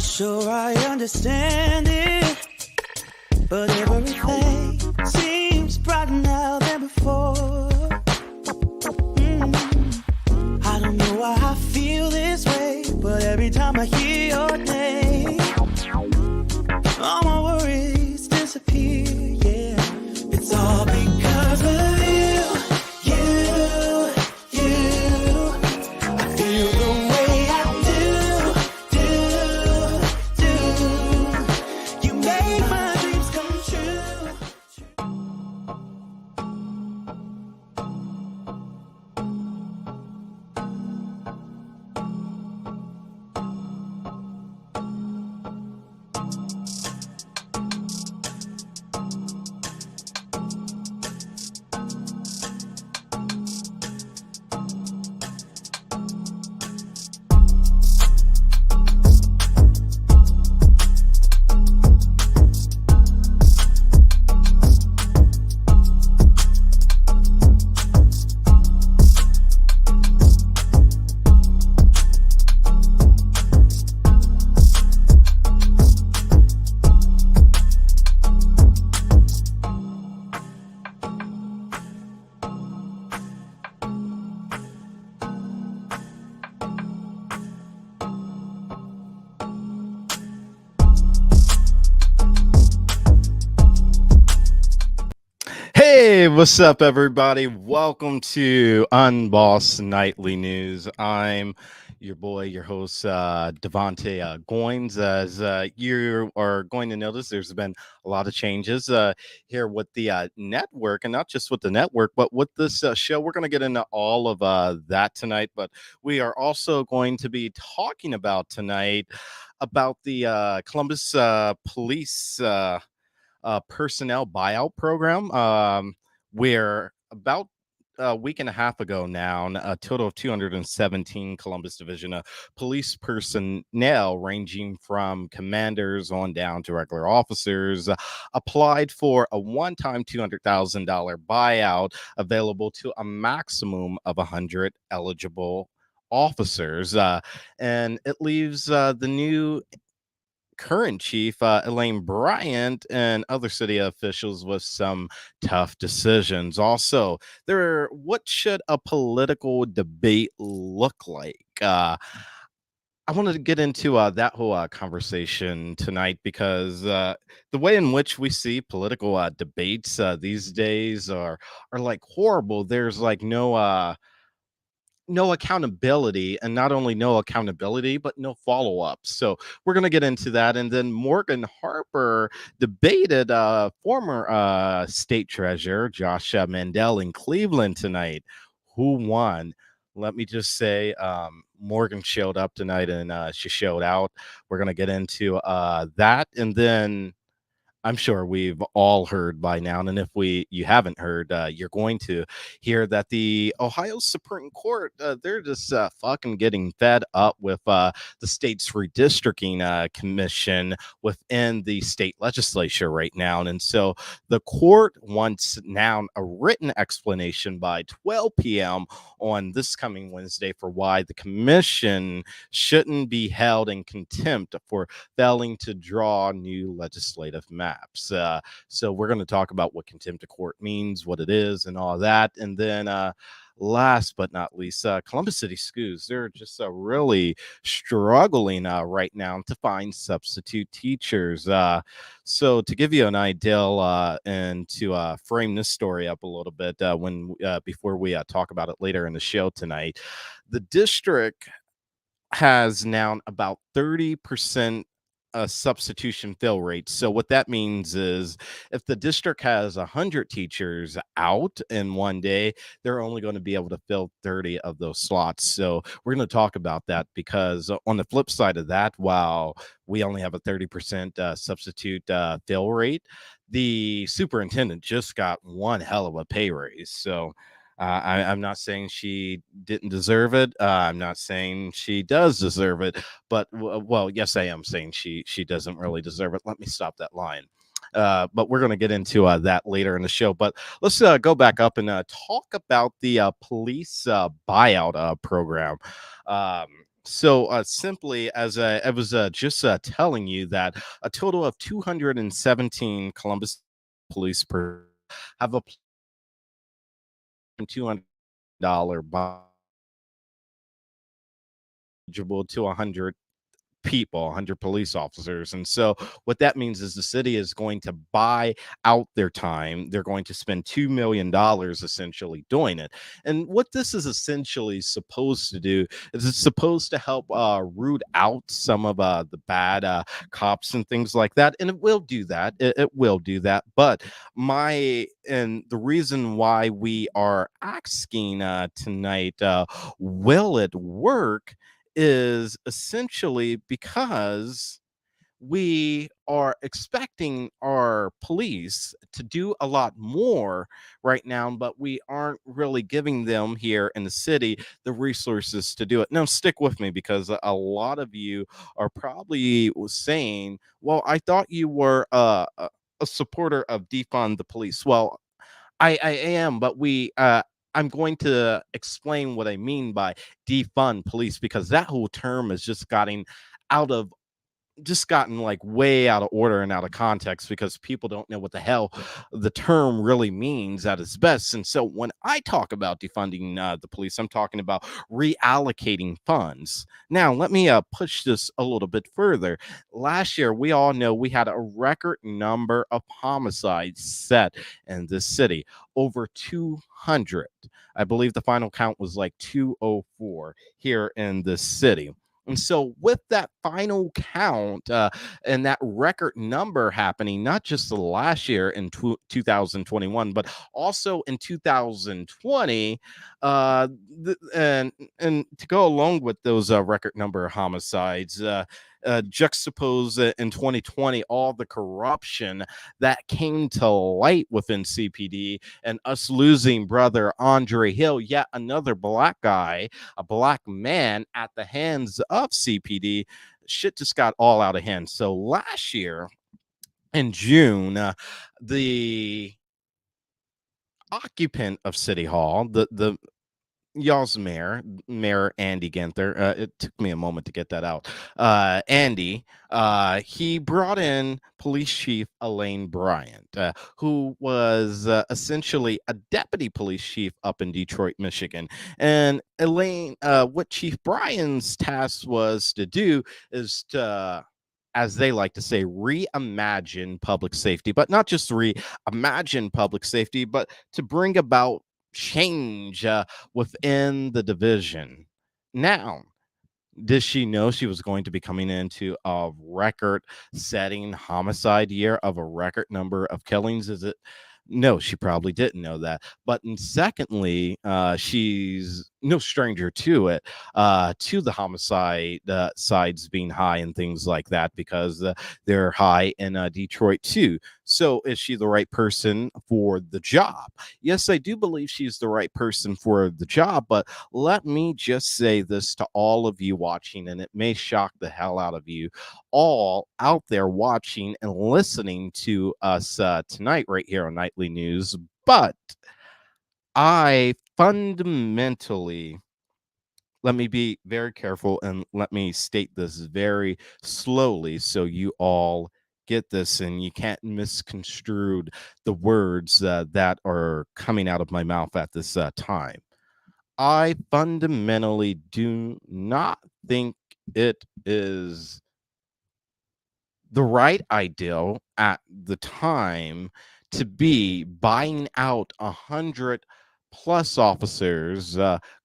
not sure I understand it, but everything seems brighter now than before. I don't know why I feel this way, but every time I hear your name, all my worries disappear, yeah. It's all because of you. I feel the way I do. You make my dreams come true. Hey, what's up, everybody? Welcome to Unboss Nightly News. I'm your boy, your host, DaVante Goins. As you are going to notice, there's been a lot of changes here with the network, and not just with the network, but with this show. We're going to get into all of that tonight, but we are also going to be talking about tonight about the Columbus Police personnel buyout program, where about a week and a half ago now, a total of 217 Columbus Division police personnel, ranging from commanders on down to regular officers, applied for a one-time $200,000 buyout available to a maximum of 100 eligible officers. And it leaves the new current Chief Elaine Bryant and other city officials with some tough decisions. Also, what should a political debate look like? I wanted to get into that whole conversation tonight because the way in which we see political debates these days are like horrible. There's like no accountability, and not only no accountability, but no follow-up. So we're going to get into that. And then Morgan Harper debated former state treasurer Josh Mandel in Cleveland tonight. Who won? Let me just say, Morgan showed up tonight, and she showed out. We're going to get into that. And then I'm sure we've all heard by now, and if you haven't heard, you're going to hear that the Ohio Supreme Court, they're just fucking getting fed up with the state's redistricting commission within the state legislature right now. And so the court wants now a written explanation by 12 p.m. on this coming Wednesday for why the commission shouldn't be held in contempt for failing to draw new legislative maps. So we're going to talk about what contempt of court means, what it is, and all that. And then last but not least, Columbus City schools, they're just really struggling right now to find substitute teachers. So to give you an idea and to frame this story up a little bit before we talk about it later in the show tonight, the district has now about 30% a substitution fill rate. So what that means is if the district has 100 teachers out in one day, they're only going to be able to fill 30 of those slots. So we're going to talk about that, because on the flip side of that, while we only have a 30% substitute fill rate, the superintendent just got one hell of a pay raise. So I'm not saying she didn't deserve it. I'm not saying she does deserve it, but well, yes, I am saying she doesn't really deserve it. Let me stop that line. But we're going to get into that later in the show. But let's go back up and talk about the police buyout program. So simply, as I was just telling you that a total of 217 Columbus police per have a $200 bond eligible to 100 people, 100 police officers. And so what that means is the city is going to buy out their time. They're going to spend $2 million essentially doing it. And what this is essentially supposed to do is it's supposed to help root out some of the bad cops and things like that. And it will do that. It will do that. But the reason why we are asking tonight, will it work? Is essentially because we are expecting our police to do a lot more right now, but we aren't really giving them here in the city the resources to do it. Now, stick with me because a lot of you are probably saying, well, I thought you were a supporter of defund the police. Well, I am, but I'm going to explain what I mean by defund police because that whole term is just getting out of just gotten like way out of order and out of context because people don't know what the hell the term really means at its best. And so when I talk about defunding the police, I'm talking about reallocating funds. Now, let me push this a little bit further. Last year, we all know we had a record number of homicides set in this city, over 200. I believe the final count was like 204 here in this city. And so, with that final count and that record number happening, not just last year in 2021, but also in 2020, and to go along with those record number of homicides, juxtapose in 2020 all the corruption that came to light within CPD and us losing brother Andre Hill, yet another black guy, a black man at the hands of CPD. Shit just got all out of hand. So last year in June, the occupant of City Hall, the y'all's Mayor Andy Ginther. It took me a moment to get that out. Andy, he brought in Police Chief Elaine Bryant, who was essentially a deputy police chief up in Detroit, Michigan. And Elaine, what Chief Bryant's task was to do is to, as they like to say, reimagine public safety, but not just reimagine public safety, but to bring about change within the division. Now, did she know she was going to be coming into a record setting homicide year of a record number of killings? Is it? No, she probably didn't know that. But secondly, she's no stranger to it, to the homicide sides being high and things like that, because they're high in Detroit too. So is she the right person for the job? Yes, I do believe she's the right person for the job, but let me just say this to all of you watching, and it may shock the hell out of you all out there watching and listening to us tonight right here on Nightly News. But I fundamentally, let me be very careful and let me state this very slowly so you all get this and you can't misconstrue the words that are coming out of my mouth at this time. I fundamentally do not think it is the right ideal at the time to be buying out 100 plus officers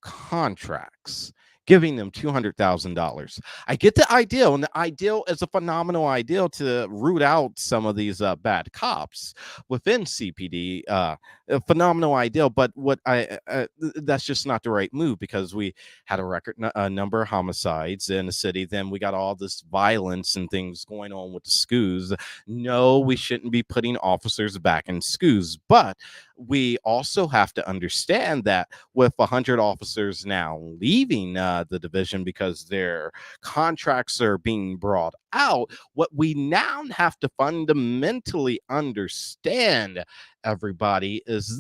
contracts, giving them $200,000. I get the ideal, and the ideal is a phenomenal ideal to root out some of these bad cops within CPD. A phenomenal ideal, but what that's just not the right move, because we had a record number of homicides in the city. Then we got all this violence and things going on with the SCOs. No, we shouldn't be putting officers back in SCOs, but We also have to understand that with 100 officers now leaving the division because their contracts are being brought out, what we now have to fundamentally understand, everybody, is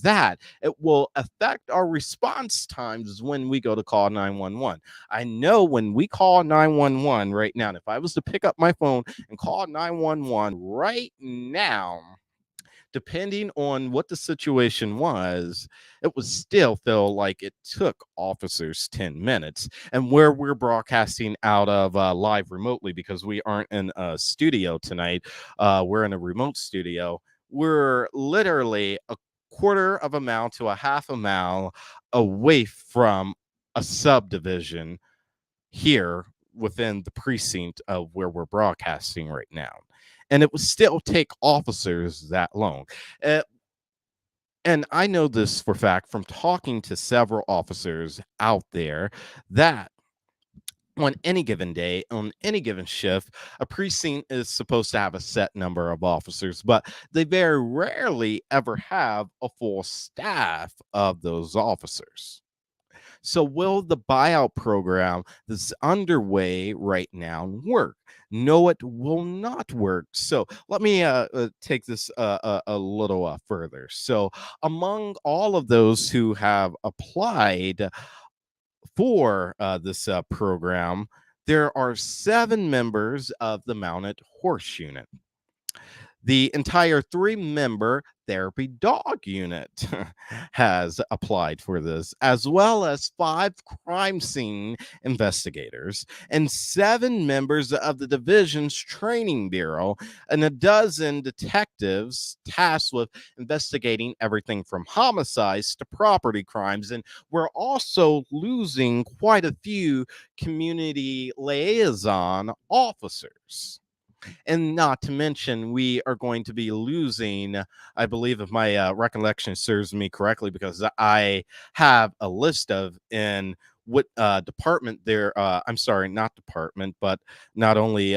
that it will affect our response times when we go to call 911. I know when we call 911 right now, and if I was to pick up my phone and call 911 right now, depending on what the situation was, it would still feel like it took officers 10 minutes. And where we're broadcasting out of live remotely, because we aren't in a studio tonight, we're in a remote studio. We're literally a quarter of a mile to a half a mile away from a subdivision here within the precinct of where we're broadcasting right now. And it would still take officers that long. Uh, and I know this for fact from talking to several officers out there that on any given day, on any given shift, a precinct is supposed to have a set number of officers, but they very rarely ever have a full staff of those officers. So, will the buyout program that's underway right now work? No, it will not work. So, let me take this a little further. So, among all of those who have applied for this program, there are 7 members of the Mounted Horse Unit. The entire 3-member therapy dog unit has applied for this, as well as 5 crime scene investigators and 7 members of the division's training bureau and a dozen detectives tasked with investigating everything from homicides to property crimes. And we're also losing quite a few community liaison officers. And not to mention, we are going to be losing, I believe, if my recollection serves me correctly, because I have a list of in what department they're, I'm sorry, not department, but not only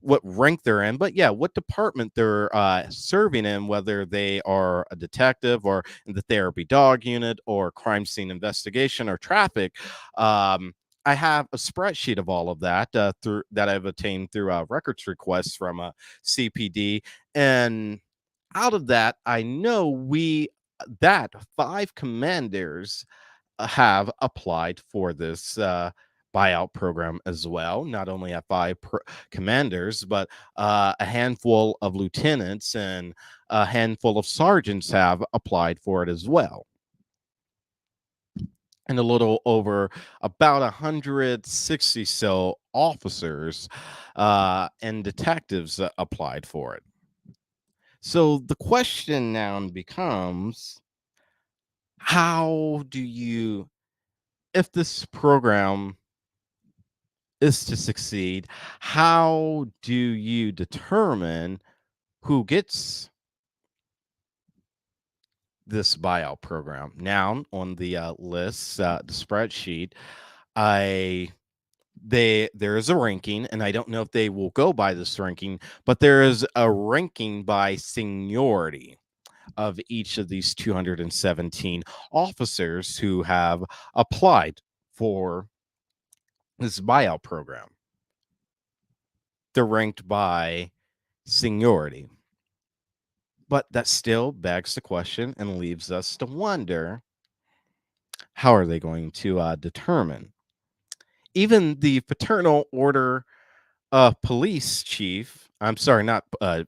what rank they're in, but yeah, what department they're serving in, whether they are a detective or in the therapy dog unit or crime scene investigation or traffic. I have a spreadsheet of all of that through that I've obtained through records requests from a CPD, and out of that, I know we that 5 commanders have applied for this buyout program as well. Not only have 5 commanders, but a handful of lieutenants and a handful of sergeants have applied for it as well. And a little over about 160 so officers and detectives applied for it. So the question now becomes, how do you, if this program is to succeed, how do you determine who gets this buyout program? Now, on the list, the spreadsheet, there is a ranking, and I don't know if they will go by this ranking, but there is a ranking by seniority of each of these 217 officers who have applied for this buyout program. They're ranked by seniority. But that still begs the question and leaves us to wonder, how are they going to determine? Even the Fraternal Order Police Chief, I'm sorry, not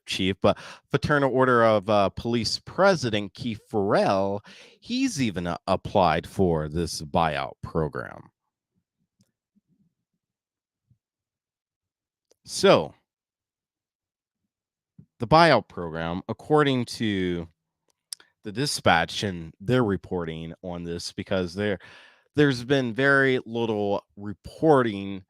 Chief, but Fraternal Order of Police President Keith Farrell, he's even applied for this buyout program. So, the buyout program, according to the dispatch and their reporting on this, because there's been very little reporting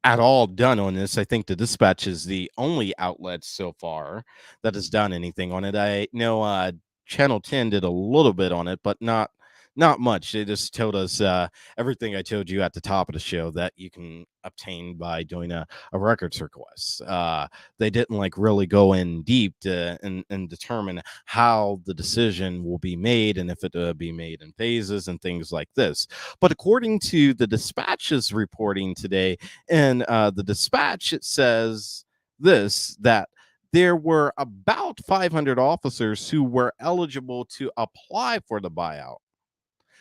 at all done on this. I think the dispatch is the only outlet so far that has done anything on it. I know Channel 10 did a little bit on it, but not Not much. They just told us everything I told you at the top of the show that you can obtain by doing a records request. They didn't like really go in deep and determine how the decision will be made and if it be made in phases and things like this. But according to the Dispatch's reporting today, in the Dispatch, it says this that there were about 500 officers who were eligible to apply for the buyout,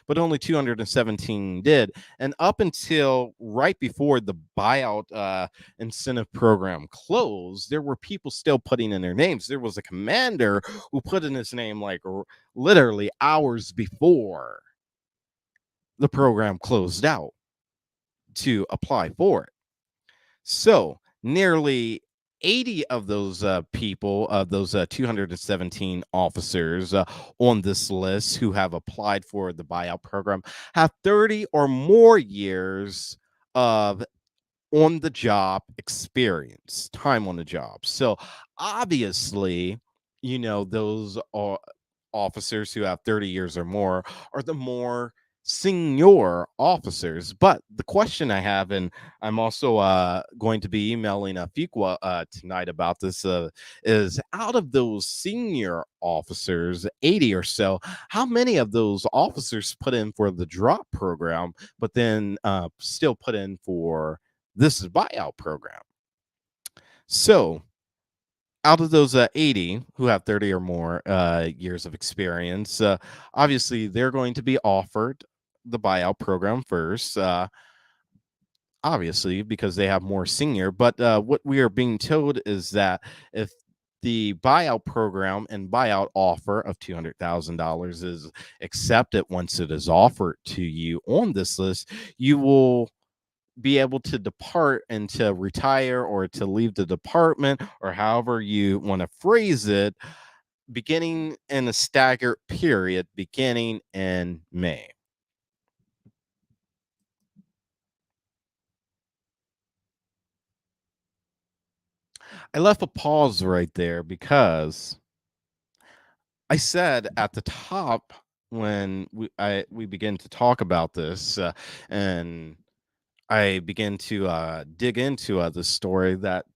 but only 217 did. And up until right before the buyout incentive program closed, there were people still putting in their names. There was a commander who put in his name like literally hours before the program closed out to apply for it. So nearly 80 of those people, of those 217 officers on this list who have applied for the buyout program, have 30 or more years of on the job experience, time on the job. So obviously, those are officers who have 30 years or more are the more senior officers. But the question I have, and I'm also going to be emailing Fuqua tonight about this, is out of those senior officers, 80 or so, how many of those officers put in for the drop program, but then still put in for this buyout program? So out of those 80 who have 30 or more years of experience, obviously they're going to be offered the buyout program first, obviously, because they have more senior. But what we are being told is that if the buyout program and buyout offer of $200,000 is accepted once it is offered to you on this list, you will be able to depart and to retire or to leave the department, or however you want to phrase it, beginning in a staggered period beginning in May. I left a pause right there because I said at the top when we begin to talk about this, and I begin to dig into this story, that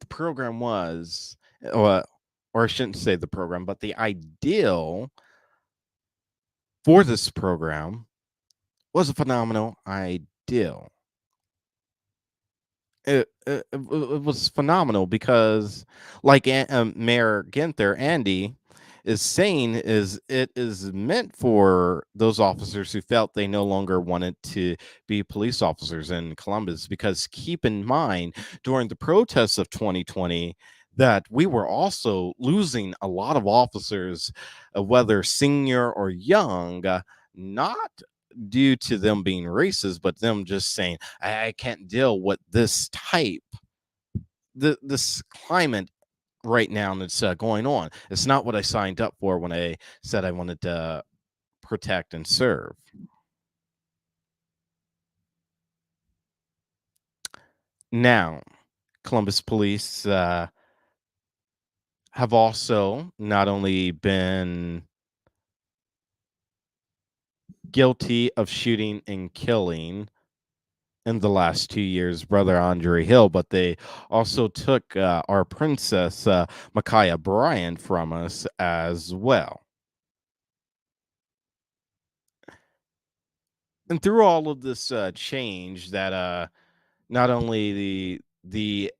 the program was, or I shouldn't say the program, but the ideal for this program was a phenomenal ideal. It was phenomenal because, like Mayor Ginther, Andy, is saying, is it is meant for those officers who felt they no longer wanted to be police officers in Columbus. Because keep in mind, during the protests of 2020, that we were also losing a lot of officers, whether senior or young, not due to them being racist, but them just saying, I can't deal with this type, this climate right now that's going on. It's not what I signed up for when I said I wanted to protect and serve. Now, Columbus police have also not only been guilty of shooting and killing in the last 2 years brother Andre Hill, but they also took our princess Micaiah Bryant from us as well. And through all of this change, that not only the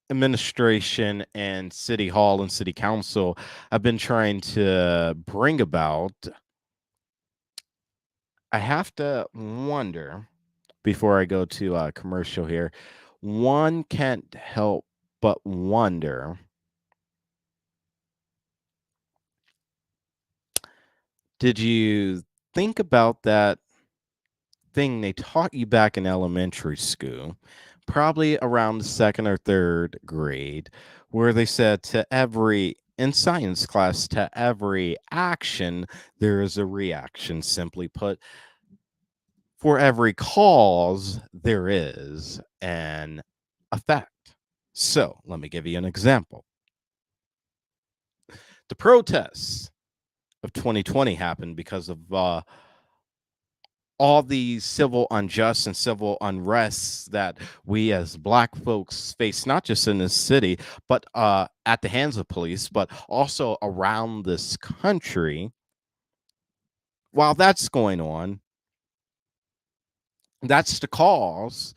administration and city hall and city council have been trying to bring about, I have to wonder, before I go to commercial here, one can't help but wonder, did you think about that thing they taught you back in elementary school, probably around the second or third grade, where they said in science class, to every action, there is a reaction. Simply put, for every cause, there is an effect. So let me give you an example. The protests of 2020 happened because of all the civil unjust and civil unrests that we as Black folks face, not just in this city, but at the hands of police, but also around this country. While that's going on, that's the cause.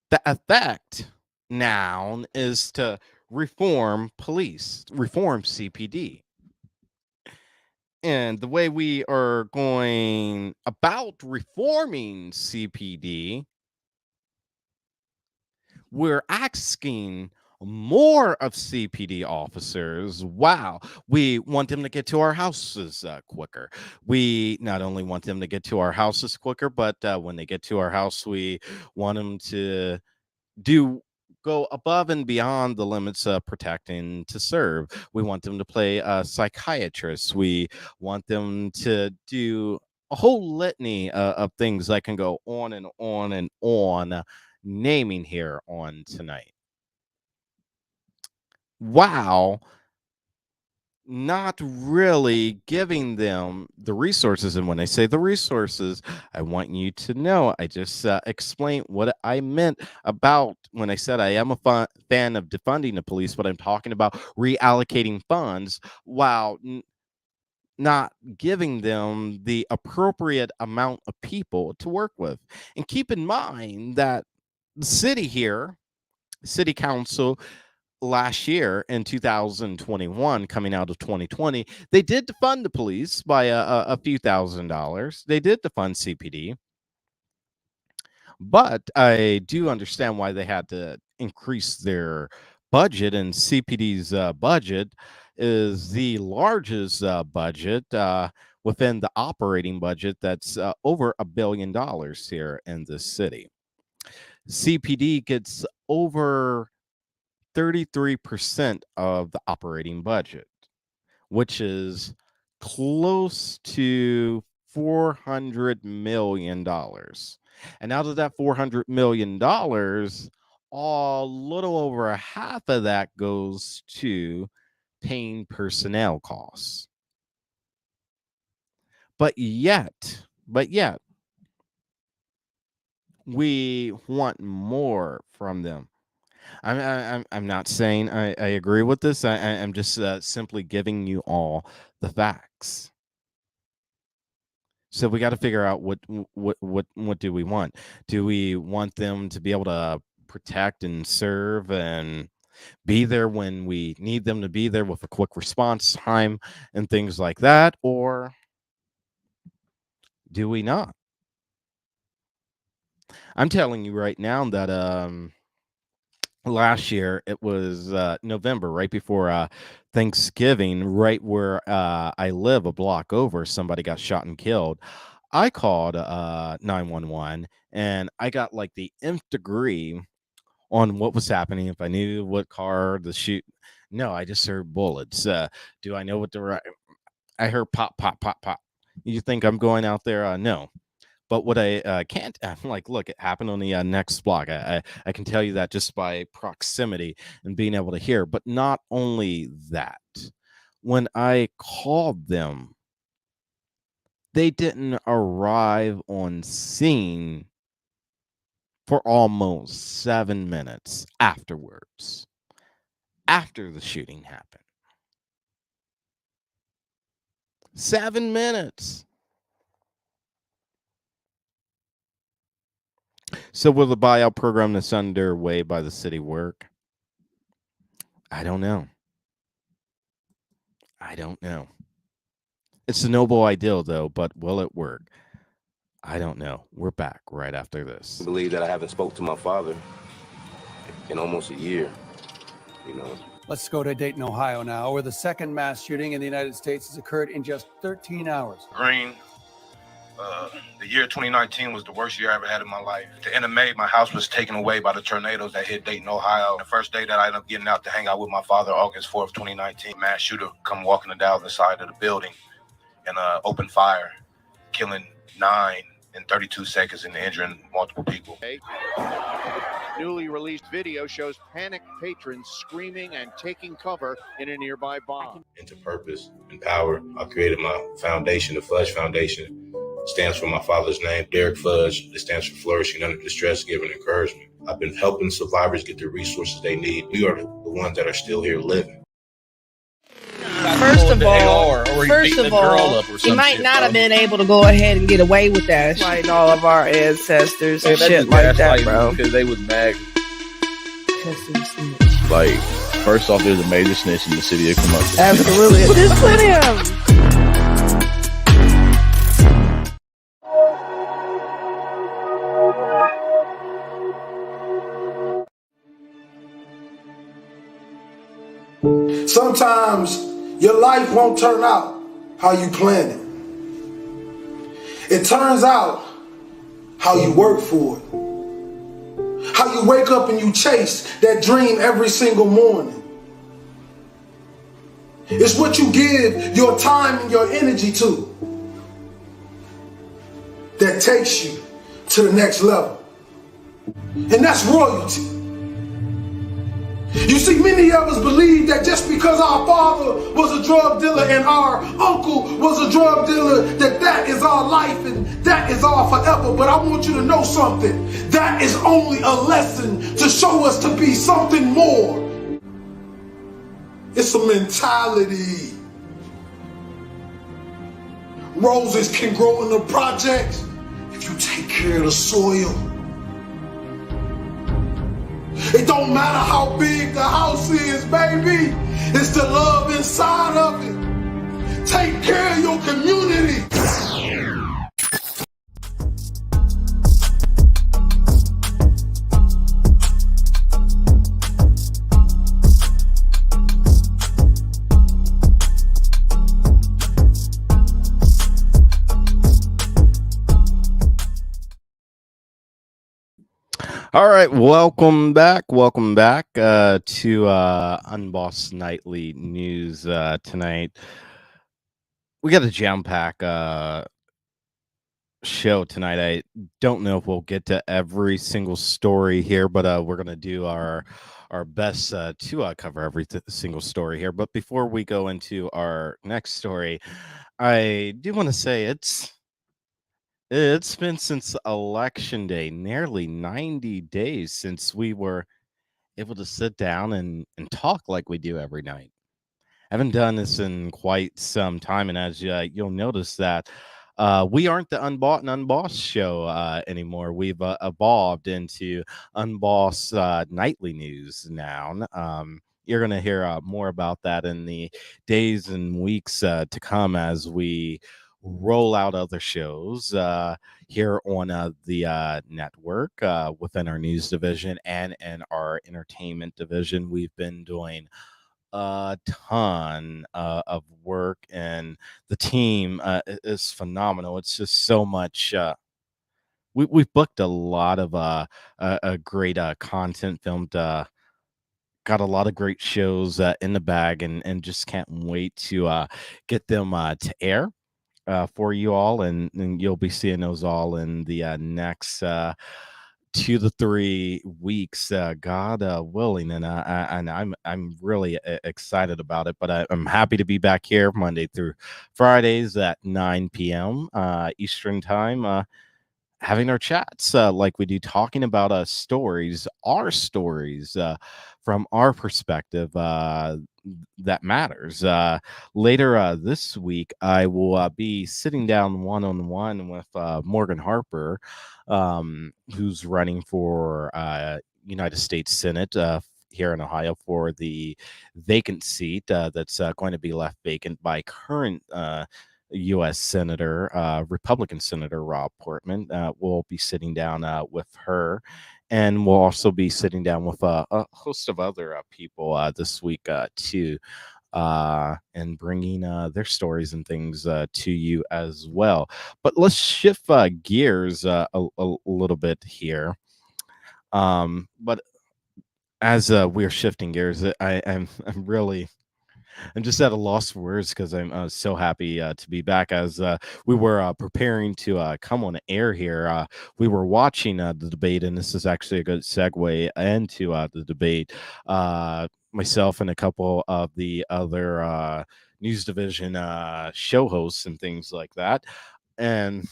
The effect now is to reform police, reform CPD. And the way we are going about reforming CPD, we're asking more of CPD officers. Wow. We want them to get to our houses quicker. We not only want them to get to our houses quicker, but when they get to our house, we want them to go above and beyond the limits of protecting to serve. We want them to play psychiatrists. We want them to do a whole litany of things that can go on and on and on, naming here on tonight. Wow, not really giving them the resources. And when I say the resources, I want you to know I just explained what I meant about when I said I am a fan of defunding the police, but I'm talking about reallocating funds while not giving them the appropriate amount of people to work with. And keep in mind that the city here, city council, last year in 2021, coming out of 2020, they did defund the police by a few $1,000s. They did defund CPD, but I do understand why they had to increase their budget, and CPD's budget is the largest budget within the operating budget that's over $1 billion here in this city. CPD gets over 33% of the operating budget, which is close to $400 million. And out of that $400 million, a little over a half of that goes to paying personnel costs. But yet, we want more from them. I'm not saying I agree with this. I'm just simply giving you all the facts. So we got to figure out what do we want? Do we want them to be able to protect and serve and be there when we need them to be there with a quick response time and things like that, or do we not? I'm telling you right now that last year it was November, right before Thanksgiving, right where I live, a block over, somebody got shot and killed. I called 911 and I got like the nth degree on what was happening, if I knew what car the shoot. No, I just heard bullets. Do I know what the I heard pop pop pop pop. You think I'm going out there? No. But what I can't, I'm like, look, it happened on the next block. I can tell you that just by proximity and being able to hear. But not only that, when I called them, they didn't arrive on scene for almost 7 minutes afterwards, after the shooting happened. 7 minutes. So will the buyout program that's underway by the city work? I don't know. It's a noble ideal, though, but will it work? I don't know. We're back right after this. I believe that I haven't spoke to my father in almost a year, Let's go to Dayton, Ohio now, where the second mass shooting in the United States has occurred in just 13 hours. Green. The year 2019 was the worst year I ever had in my life. At the end of May, my house was taken away by the tornadoes that hit Dayton, Ohio. The first day that I ended up getting out to hang out with my father, August 4th, 2019, mass shooter come walking down the side of the building and open fire, killing 9 in 32 seconds and injuring multiple people. Okay. Newly released video shows panicked patrons screaming and taking cover in a nearby bar. Into purpose and power, I created my foundation, the Fudge Foundation. It stands for my father's name, Derek Fudge. It stands for flourishing under distress, giving encouragement. I've been helping survivors get the resources they need. We are the ones that are still here living. First of all, he might not have been able to go ahead and get away with that. Fighting all of our ancestors and shit like that, bro. Because they was mad. Like, first off, there's a major snitch in the city of Columbus. Absolutely. Just put him. Sometimes your life won't turn out how you planned it. It turns out how you work for it. How you wake up and you chase that dream every single morning. It's what you give your time and your energy to that takes you to the next level. And that's royalty. You see, many of us believe that just because our father was a drug dealer and our uncle was a drug dealer, that is our life and that is our forever. But I want you to know something. That is only a lesson to show us to be something more. It's a mentality. Roses can grow in the projects if you take care of the soil. It don't matter how big the house is, baby. It's the love inside of it. Take care of your community. All right, welcome back. Welcome back to Unbossed Nightly News tonight. We got a jam-pack show tonight. I don't know if we'll get to every single story here, but we're going to do our best to cover every single story here. But before we go into our next story, I do want to say it's been since Election Day, nearly 90 days since we were able to sit down and talk like we do every night. I haven't done this in quite some time, and as you'll notice that we aren't the Unbought and Unbossed show anymore. We've evolved into Unbossed Nightly News now. You're going to hear more about that in the days and weeks to come as we roll out other shows here on the network within our news division and in our entertainment division. We've been doing a ton of work, and the team is phenomenal. It's just so much. We've booked a lot of a great content filmed. Got a lot of great shows in the bag, and just can't wait to get them to air for you all, and you'll be seeing those all in the next 2 to 3 weeks, God willing, and I'm really excited about it. But I'm happy to be back here Monday through Fridays at 9 p.m. Eastern time, having our chats like we do, talking about our stories from our perspective that matters. Later this week, I will be sitting down one-on-one with Morgan Harper, who's running for United States Senate here in Ohio for the vacant seat that's going to be left vacant by current U.S. Senator, Republican Senator Rob Portman. We'll be sitting down with her, and we'll also be sitting down with a host of other people this week too, and bringing their stories and things to you as well. But let's shift gears a little bit here. But as we're shifting gears, I'm really I'm just at a loss for words because I'm so happy to be back. As we were preparing to come on air here, we were watching the debate, and this is actually a good segue into the debate. Myself and a couple of the other news division show hosts and things like that, and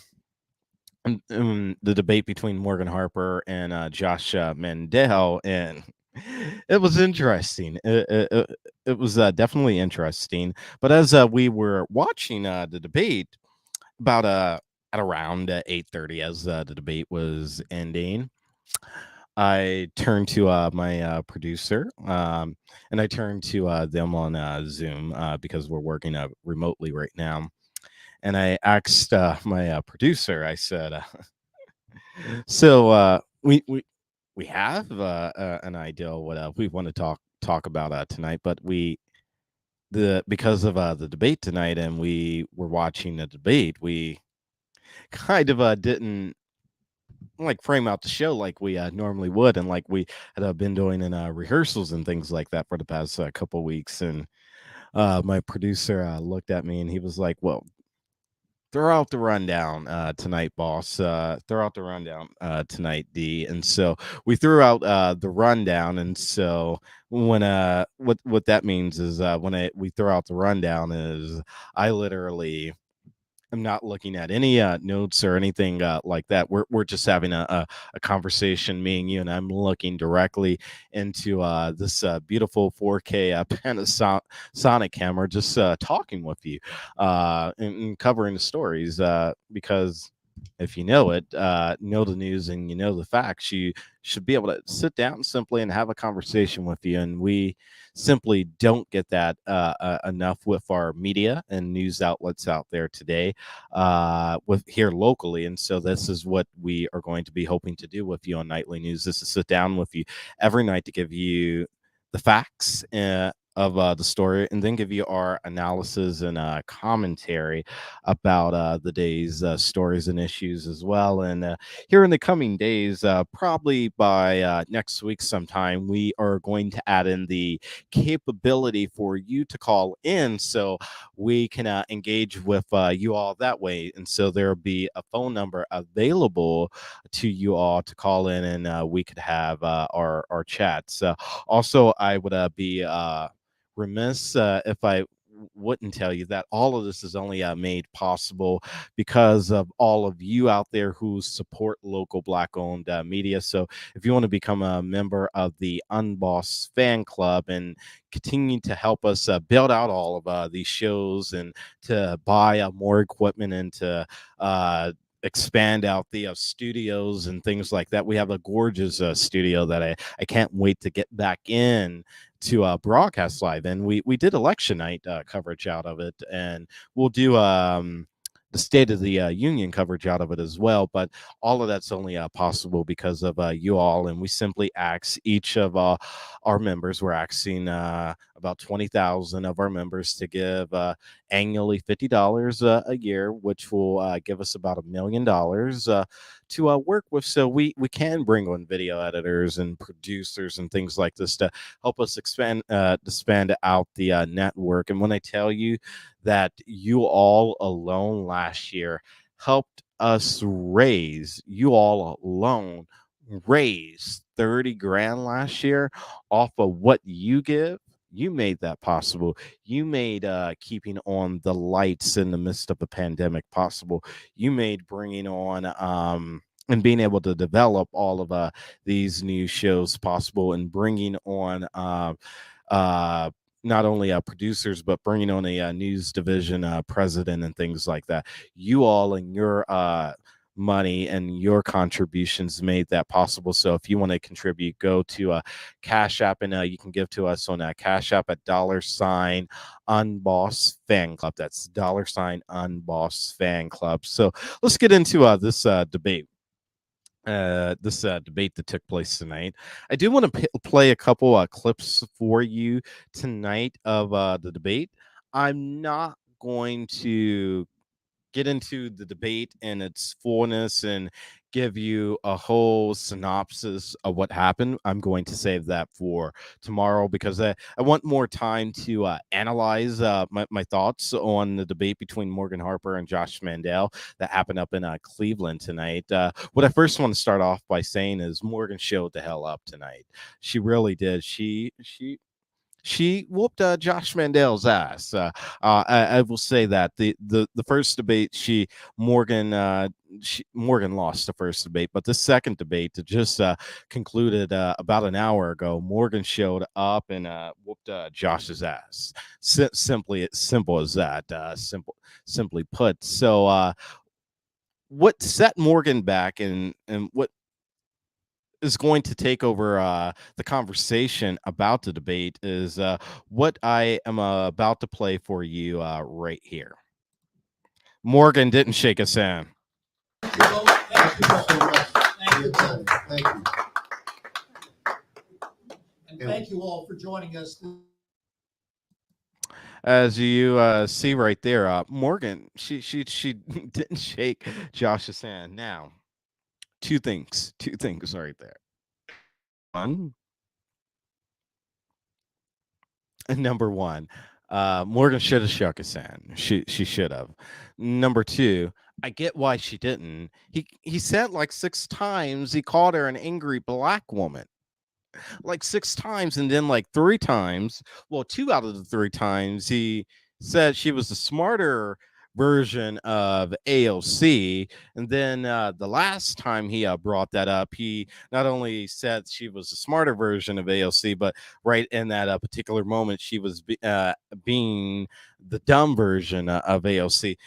the debate between Morgan Harper and Josh Mandel, and it was interesting. It was definitely interesting. But as we were watching the debate, about at around 8:30, as the debate was ending, I turned to my producer, and I turned to them on Zoom because we're working remotely right now. And I asked my producer, I said, so we have an idea what we want to talk about tonight, but because of the debate tonight, and we were watching the debate, we kind of didn't like frame out the show like we normally would, and like we had been doing in rehearsals and things like that for the past couple weeks. And my producer looked at me and he was like, well, throw out the rundown tonight, boss. Throw out the rundown tonight, D. And so we threw out the rundown. And so when what that means is when we throw out the rundown is I literally I'm not looking at any notes or anything like that. We're just having a conversation, me and you, and I'm looking directly into this beautiful 4K Panasonic camera, just talking with you and covering the stories. Because if you know it, know the news and you know the facts, you should be able to sit down simply and have a conversation with you. And we simply don't get that enough with our media and news outlets out there today with here locally. And so this is what we are going to be hoping to do with you on Nightly News. This is sit down with you every night to give you the facts of the story, and then give you our analysis and commentary about the day's stories and issues as well. And here in the coming days, probably by next week sometime, we are going to add in the capability for you to call in, so we can engage with you all that way. And so there'll be a phone number available to you all to call in, and we could have our chats. Also, I would be remiss if I wouldn't tell you that all of this is only made possible because of all of you out there who support local Black-owned media. So if you want to become a member of the Unboss fan club and continue to help us build out all of these shows, and to buy more equipment, and to expand out the studios and things like that. We have a gorgeous studio that I can't wait to get back in to broadcast live. And we did election night coverage out of it, and we'll do the State of the Union coverage out of it as well. But all of that's only possible because of you all. And we simply ask each of our members, we're asking about 20,000 of our members to give annually $50 a year, which will give us about $1 million to work with, so we can bring on video editors and producers and things like this to help us expand out the network. And when I tell you that you all alone last year helped us raise, you all alone raised 30 grand last year off of what you give. You made that possible. You made keeping on the lights in the midst of a pandemic possible. You made bringing on and being able to develop all of these new shows possible, and bringing on not only producers, but bringing on a news division president and things like that. You all and your money and your contributions made that possible. So if you want to contribute, go to Cash App, and you can give to us on Cash App at $Unboss Fan Club. That's $Unboss Fan Club. So let's get into this debate. This debate that took place tonight. I do want to play a couple clips for you tonight of the debate. I'm not going to get into the debate in its fullness and give you a whole synopsis of what happened. I'm going to save that for tomorrow because I want more time to analyze my thoughts on the debate between Morgan Harper and Josh Mandel that happened up in Cleveland tonight. What I first want to start off by saying is Morgan showed the hell up tonight. She really did. She whooped Josh Mandel's ass. I will say that the first debate Morgan lost the first debate, but the second debate that just concluded about an hour ago, Morgan showed up and whooped Josh's ass. Simple as that. Simply put. So what set Morgan back and what is going to take over the conversation about the debate is what I am about to play for you right here. Morgan didn't shake his hand. Thank you so much. Thank you. And thank you all for joining us. As you see right there, Morgan, she didn't shake Josh's hand. Now, two things right there. One, number one, Morgan should have shook his hand. She should have. Number two, I get why she didn't. He said like 6 times he called her an angry black woman. Like 6 times, and then like 3 times, well, 2 out of the 3 times he said she was the smarter version of AOC. And then the last time he brought that up, he not only said she was the smarter version of AOC, but right in that particular moment she was being the dumb version of AOC.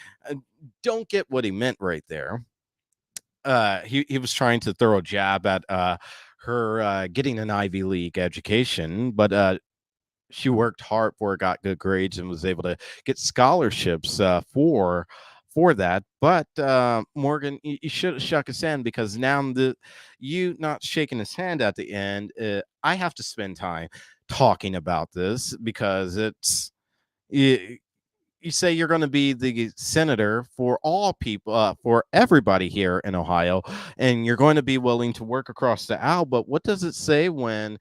Don't get what he meant right there. He was trying to throw a jab at her getting an Ivy League education, but she worked hard for it, got good grades, and was able to get scholarships for that. But Morgan, you should have shook his hand, because now you not shaking his hand at the end, I have to spend time talking about this, because it's you say you're going to be the senator for all people, for everybody here in Ohio, and you're going to be willing to work across the aisle. But what does it say when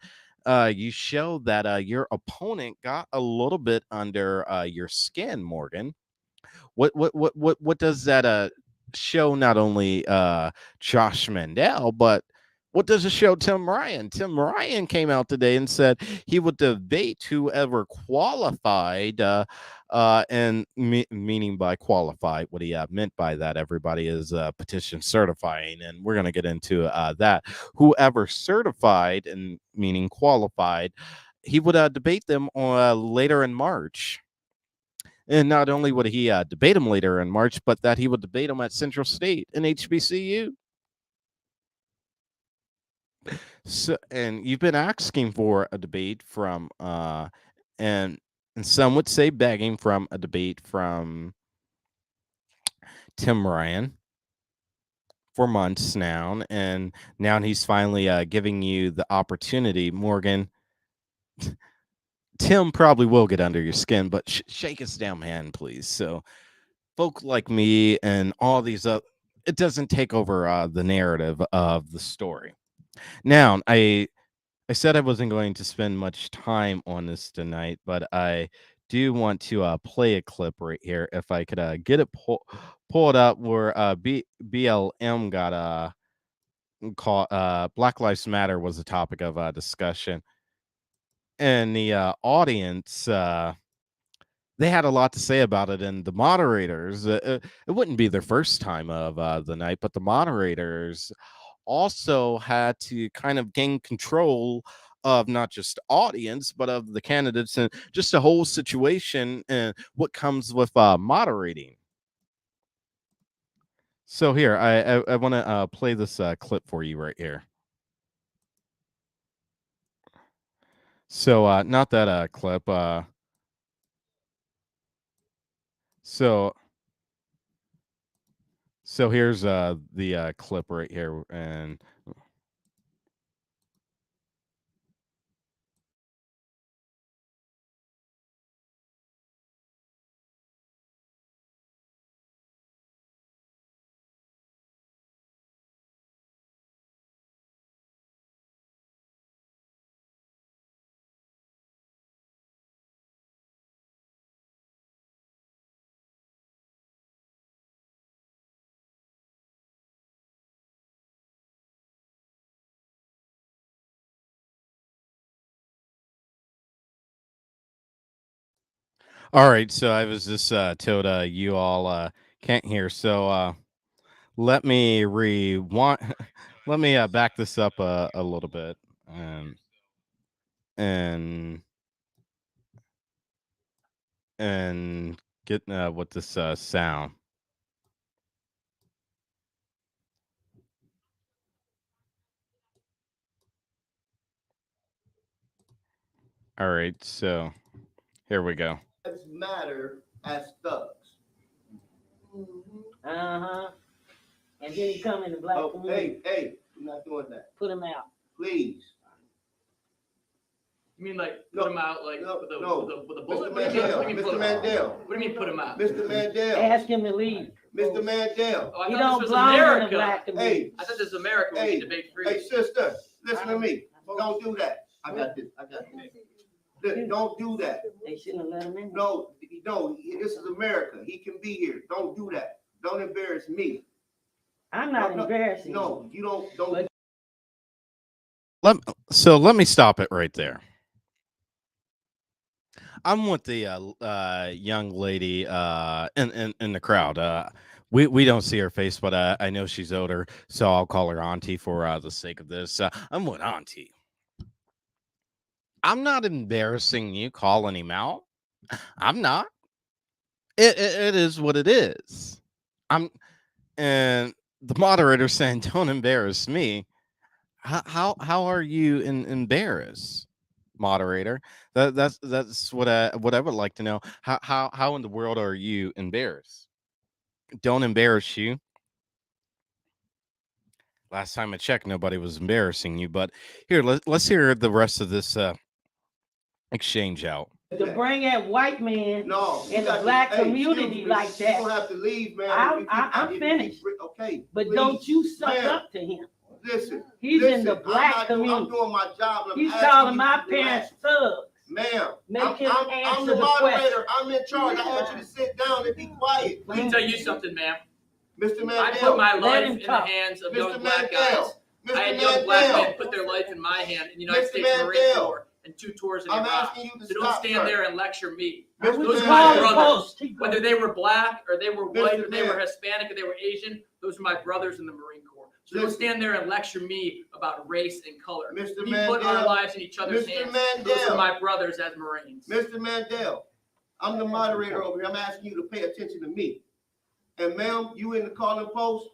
you show that your opponent got a little bit under your skin, Morgan? What does that show? Not only Josh Mandel, but what does it show Tim Ryan? Tim Ryan came out today and said he would debate whoever qualified, and meaning by qualified, what he meant by that, everybody, is petition certifying, and we're going to get into that. Whoever certified, and meaning qualified, he would debate them later in March. And not only would he debate him later in March, but that he would debate him at Central State and HBCU. So, and you've been asking for a debate from, and some would say begging from a debate from Tim Ryan for months now, and now he's finally giving you the opportunity, Morgan. Tim probably will get under your skin, but shake his damn hand, please. So folk like me and all these it doesn't take over the narrative of the story. Now, I said I wasn't going to spend much time on this tonight, but I do want to play a clip right here, if I could get it pulled up, where BLM got call Black Lives Matter was the topic of discussion, and the audience, they had a lot to say about it, and the moderators, it wouldn't be their first time of the night, but the moderators also had to kind of gain control of not just the audience, but of the candidates, and just the whole situation and what comes with moderating. So here, I want to play this clip for you right here. So not that clip. So here's the clip right here, and All right, so I was just told you all can't hear, so let me rewind. Let me back this up a little bit, and and get what this sound. All right, so here we go. Matter as thugs. Uh-huh. And then he come in the black community. Hey, we're not doing that. Put him out. Please. You mean like put him out like with a bullet? Mr. Mandel. What do you mean put him out? Mr. Mandel. Ask him to leave. Mr. Mandel. Oh, I You thought don't this was belong in the America. black community. Hey, I thought this was America where we debate free. hey, sister, listen to me. Don't do that. I got this. Don't do that. They shouldn't have let him in. No, this is America. He can be here. Don't do that. Don't embarrass me. I'm not embarrassing. No, you don't. Let me stop it right there. I'm with the young lady in the crowd. We don't see her face, but I know she's older, so I'll call her Auntie for the sake of this. I'm with Auntie. I'm not embarrassing you calling him out. I'm not. It is what it is. And the moderator saying, "Don't embarrass me." How are you embarrassed, moderator? That's what I would like to know. How in the world are you embarrassed? Don't embarrass you. Last time I checked, nobody was embarrassing you. But here, let's hear the rest of this exchange out. To bring that white man in the black community like that. You don't have to leave, man. I'm finished. Okay. But please. don't you suck up to him. Listen. He's in the black community. I'm doing my job. He's calling my parents thugs. Ma'am, Make him answer I'm the the moderator. question. I'm in charge. I want you to sit down and be quiet. Let me tell you something, ma'am. Mr. Mandel. I put my life in the hands of young black guys. I had young black men put their life in my hand in the United States Marine Corps and 2 tours in Iraq. So don't stand there and lecture me. Those are my brothers. Whether they were black or they were white or they were Hispanic or they were Asian, those are my brothers in the Marine Corps. So don't stand there and lecture me about race and color. We put our lives in each other's hands. Those are my brothers as Marines. Mr. Mandel, I'm the moderator over here. I'm asking you to pay attention to me. And ma'am, you in the calling post,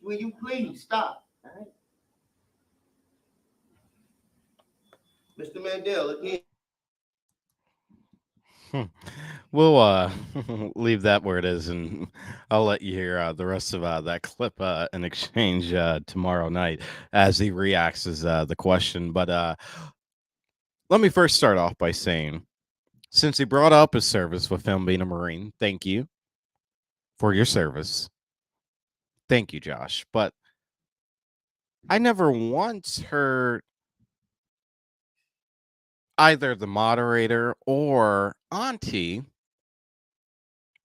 will you please stop? All right. Mr. Mandel, again. We'll leave that where it is, and I'll let you hear the rest of that clip in exchange tomorrow night as he reacts as the question. But let me first start off by saying, since he brought up his service with him being a Marine, thank you for your service. Thank you, Josh. But I never once heard either the moderator or Auntie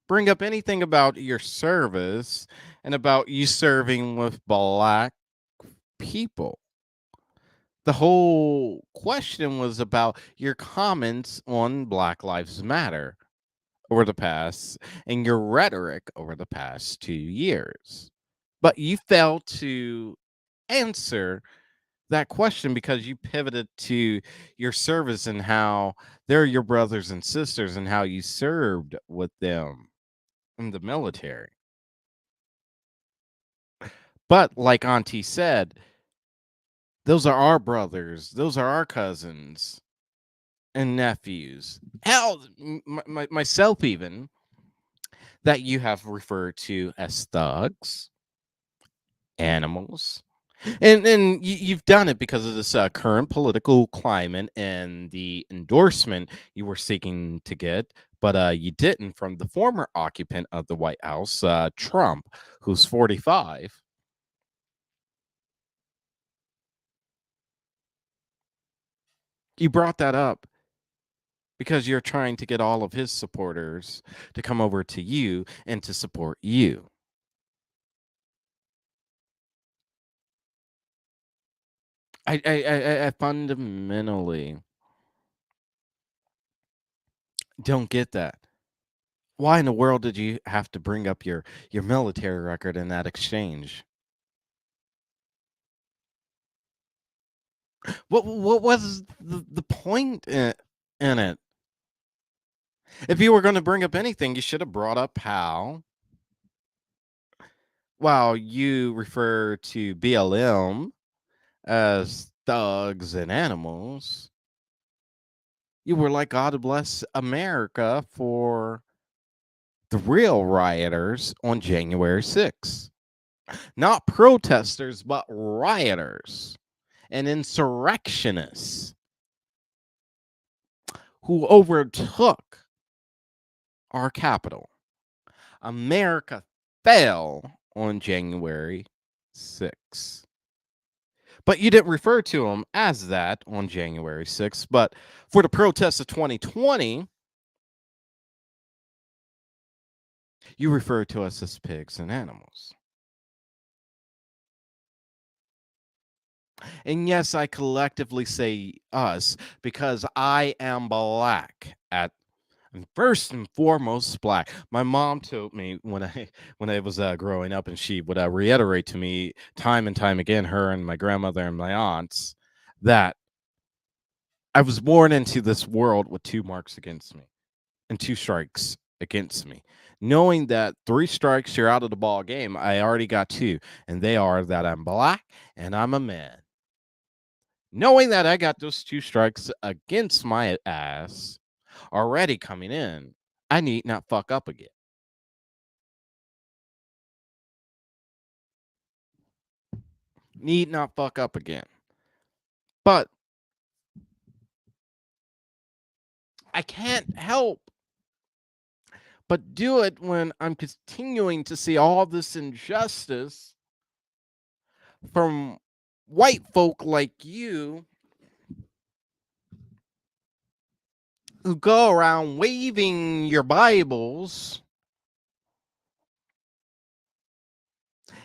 bring up anything about your service and about you serving with black people. The whole question was about your comments on Black Lives Matter over the past and your rhetoric over the past 2 years. But you failed to answer that question because you pivoted to your service and how they're your brothers and sisters and how you served with them in the military. But like Auntie said, those are our brothers, those are our cousins and nephews. Hell, myself even, that you have referred to as thugs, animals. And you've done it because of this current political climate and the endorsement you were seeking to get, but you didn't from the former occupant of the White House, Trump, who's 45. You brought that up because you're trying to get all of his supporters to come over to you and to support you. I fundamentally Don't get that. Why in the world did you have to bring up your military record in that exchange? What was the point in it? If you were going to bring up anything, you should have brought up how, while you refer to BLM as thugs and animals, you were like, God bless America for the real rioters on January 6th. Not protesters, but rioters and insurrectionists who overtook our capital. America fell on January 6th. But you didn't refer to them as that on January 6th. But for the protests of 2020, you refer to us as pigs and animals. And yes, I collectively say us because I am black first and foremost black. My mom told me when I was growing up, and she would reiterate to me time and time again, her and my grandmother and my aunts, that I was born into this world with 2 marks against me and 2 strikes against me. Knowing that 3 strikes, you're out of the ball game, I already got 2, and they are that I'm black and I'm a man. Knowing that I got those 2 strikes against my ass already coming in, I need not fuck up again. Need not fuck up again. But I can't help but do it when I'm continuing to see all this injustice from white folk like you who go around waving your Bibles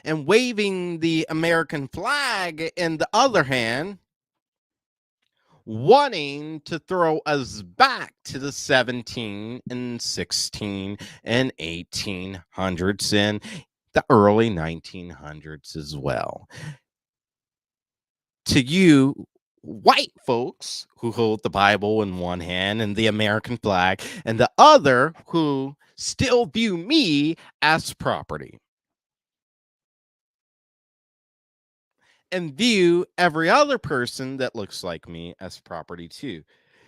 and waving the American flag in the other hand, wanting to throw us back to the 17 and 16 and 1800s and the early 1900s as well. To you white folks who hold the Bible in one hand and the American flag, and the other who still view me as property and view every other person that looks like me as property too.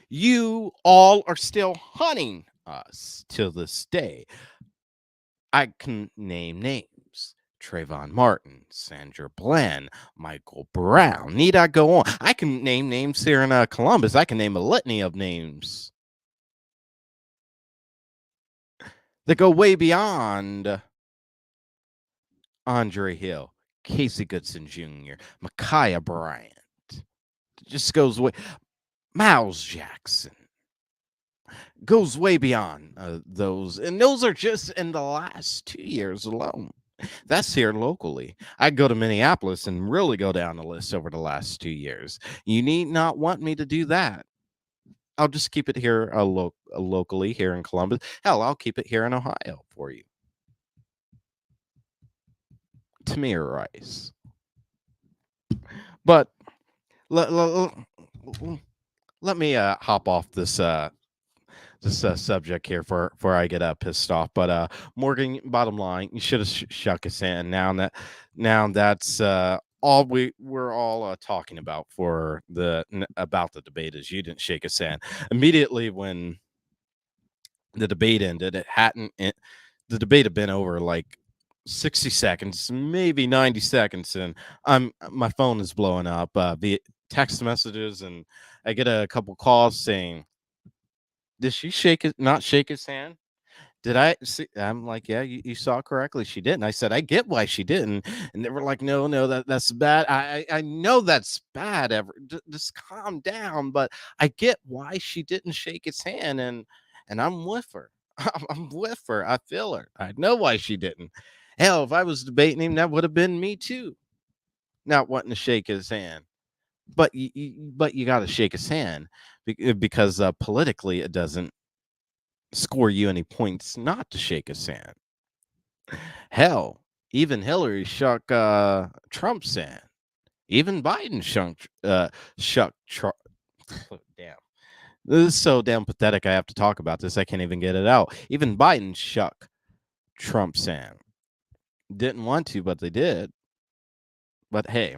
You all are still hunting us till this day. I can name names. Trayvon Martin, Sandra Bland, Michael Brown. Need I go on? I can name names here in Columbus. I can name a litany of names that go way beyond Andre Hill, Casey Goodson Jr., Micaiah Bryant. It just goes way. Miles Jackson. Goes way beyond those. And those are just in the last 2 years alone. That's here locally. I go to Minneapolis and really go down the list over the last 2 years. You need not want me to do that. I'll just keep it here locally here in Columbus. Hell, I'll keep it here in Ohio for you. Tamir Rice. But let me hop off this subject here for I get pissed off. But Morgan, bottom line, you should have shook his hand. Now that's all we're all talking about about the debate is you didn't shake his hand immediately when the debate ended. The debate had been over like 60 seconds, maybe 90 seconds, and my phone is blowing up via text messages, and I get a couple calls saying, did she not shake his hand? Did I see? I'm like, yeah, you saw correctly. She didn't. I said, I get why she didn't. And they were like, no, that's bad. I know that's bad. Just calm down. But I get why she didn't shake his hand. And I'm with her. I'm with her. I feel her. I know why she didn't. Hell, if I was debating him, that would have been me too. Not wanting to shake his hand. But you got to shake his hand because politically it doesn't score you any points not to shake his hand. Hell, even Hillary shook Trump's hand. Even Biden shook Trump. Damn. This is so damn pathetic. I have to talk about this. I can't even get it out. Even Biden shook Trump's hand. Didn't want to, but they did. But hey,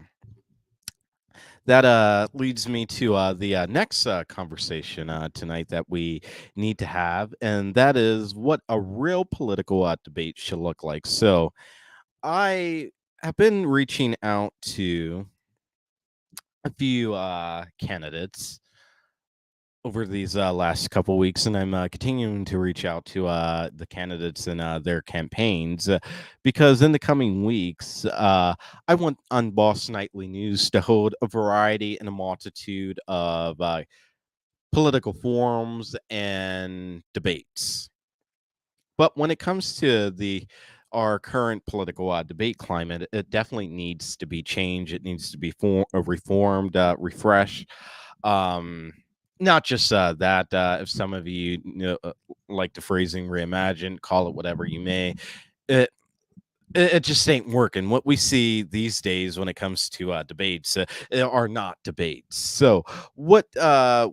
that leads me to the next conversation tonight that we need to have, and that is what a real political debate should look like. So I have been reaching out to a few candidates over these last couple weeks, and I'm continuing to reach out to the candidates and their campaigns because in the coming weeks, I want Unbossed Nightly News to hold a variety and a multitude of political forums and debates. But when it comes to our current political debate climate, it definitely needs to be changed. It needs to be reformed, refreshed. Not just that, if some of you like the phrasing reimagined, call it whatever you may, it just ain't working. What we see these days when it comes to debates are not debates. So what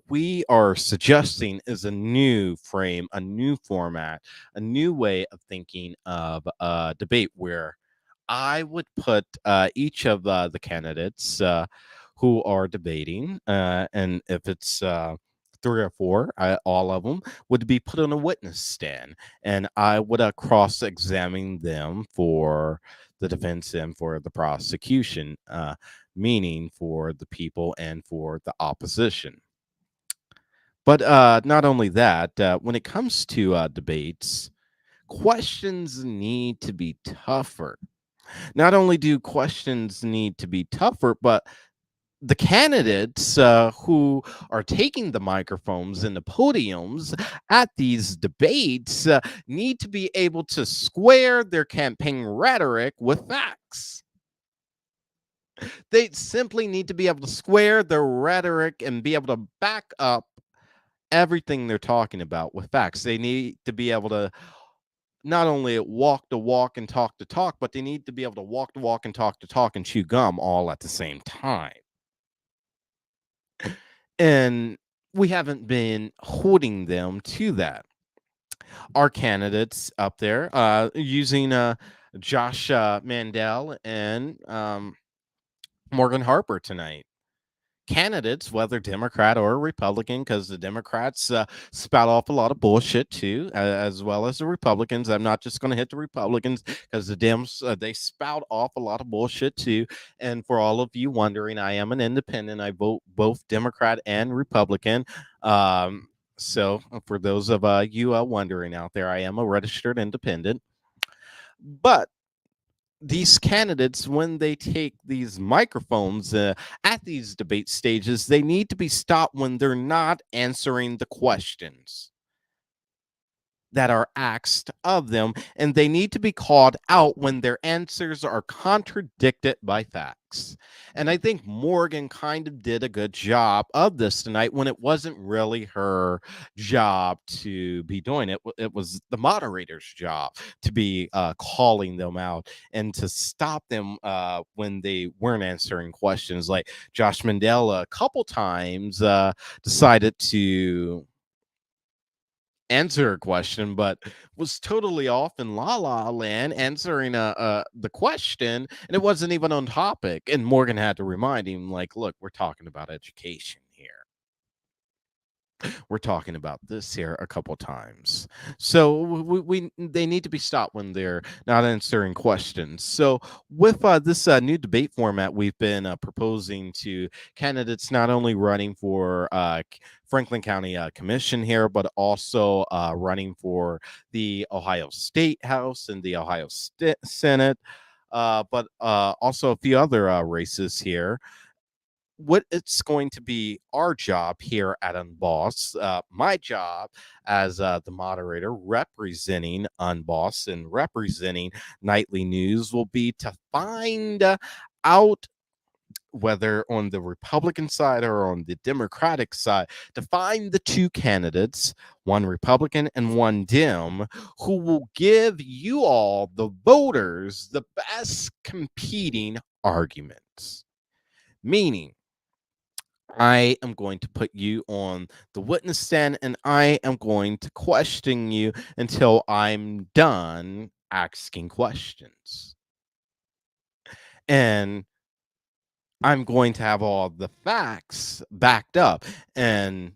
we are suggesting is a new frame, a new format, a new way of thinking of a debate where I would put each of the candidates who are debating, and if it's 3 or 4, all of them would be put on a witness stand, and I would cross-examine them for the defense and for the prosecution, meaning for the people and for the opposition. But not only that, when it comes to debates, questions need to be tougher. Not only do questions need to be tougher, but the candidates who are taking the microphones and the podiums at these debates need to be able to square their campaign rhetoric with facts. They simply need to be able to square their rhetoric and be able to back up everything they're talking about with facts. They need to be able to not only walk the walk and talk the talk, but they need to be able to walk the walk and talk the talk and chew gum all at the same time. And we haven't been holding them to that. Our candidates up there using Josh Mandel and Morgan Harper tonight. Candidates, whether Democrat or Republican, because the Democrats spout off a lot of bullshit too, as well as the Republicans. I'm not just going to hit the Republicans because the Dems, they spout off a lot of bullshit too. And for all of you wondering, I am an independent. I vote both Democrat and Republican. So for those of you wondering out there, I am a registered independent. But these candidates, when they take these microphones at these debate stages, they need to be stopped when they're not answering the questions that are asked of them, and they need to be called out when their answers are contradicted by facts. And I think Morgan kind of did a good job of this tonight when it wasn't really her job to be doing it. It was the moderator's job to be calling them out and to stop them when they weren't answering questions. Like Josh Mandel a couple times decided to answer a question, but was totally off in la la land answering the question, and it wasn't even on topic. And Morgan had to remind him, like, look, we're talking about education here. We're talking about this here a couple times. So they need to be stopped when they're not answering questions. So with this new debate format, we've been proposing to candidates not only running for Franklin County Commission here, but also running for the Ohio State House and the Ohio Senate, but also a few other races here. What it's going to be our job here at Unboss, my job as the moderator representing Unboss and representing Nightly News will be to find out whether on the Republican side or on the Democratic side, to find the two candidates, one Republican and one Dem, who will give you all, the voters, the best competing arguments. Meaning, I am going to put you on the witness stand and I am going to question you until I'm done asking questions. And I'm going to have all the facts backed up, and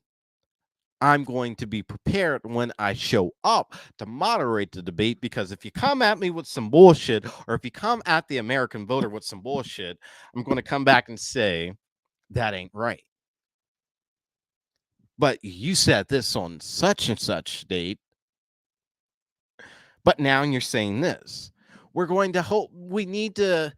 I'm going to be prepared when I show up to moderate the debate, because if you come at me with some bullshit, or if you come at the American voter with some bullshit, I'm going to come back and say, that ain't right. But you said this on such and such date, but now you're saying this. We're going to hope, we need to,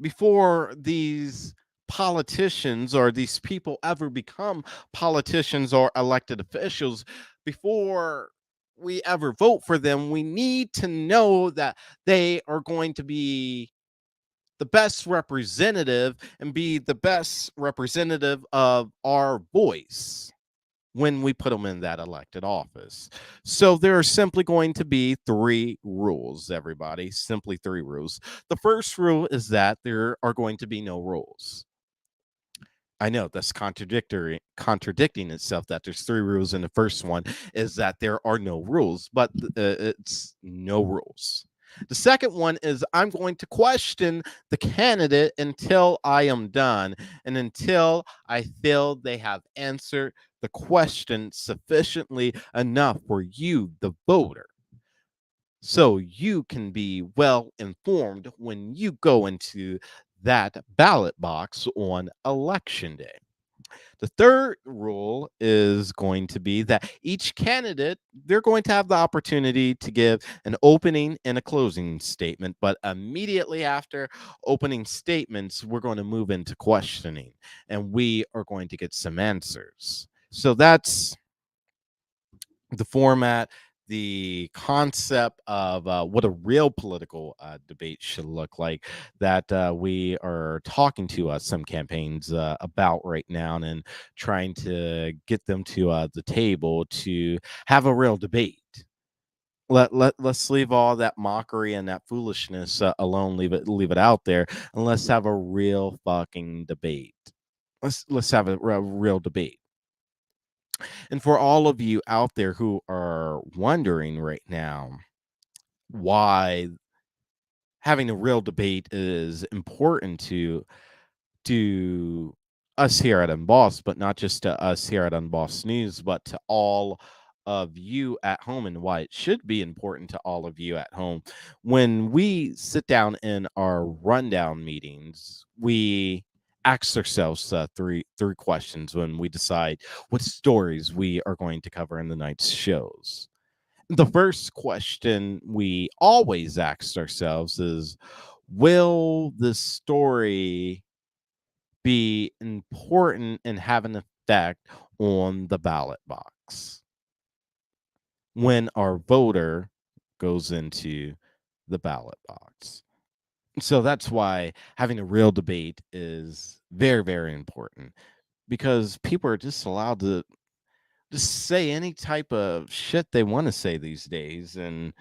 before these politicians or these people ever become politicians or elected officials, before we ever vote for them, we need to know that they are going to be the best representative and be the best representative of our voice when we put them in that elected office. So there are simply going to be 3 rules, everybody. Simply 3 rules. The first rule is that there are going to be no rules. I know that's contradicting itself, that there's 3 rules, and the first one is that there are no rules, but it's no rules. The second one is I'm going to question the candidate until I am done and until I feel they have answered the question sufficiently enough for you, the voter, so you can be well informed when you go into that ballot box on election day. The third rule is going to be that each candidate, they're going to have the opportunity to give an opening and a closing statement, but immediately after opening statements, we're going to move into questioning, and we are going to get some answers. So that's the format, the concept of what a real political debate should look like, that we are talking to some campaigns about right now, and trying to get them to the table to have a real debate. Let's leave all that mockery and that foolishness alone. Leave it out there, and let's have a real fucking debate. Let's have a real debate. And for all of you out there who are wondering right now why having a real debate is important to us here at Unbossed, but not just to us here at Unbossed News, but to all of you at home, and why it should be important to all of you at home. When we sit down in our rundown meetings, we ask ourselves three questions when we decide what stories we are going to cover in the night's shows. The first question we always ask ourselves is, will this story be important and have an effect on the ballot box when our voter goes into the ballot box? So that's why having a real debate is very, very important, because people are just allowed to just say any type of shit they want to say these days, and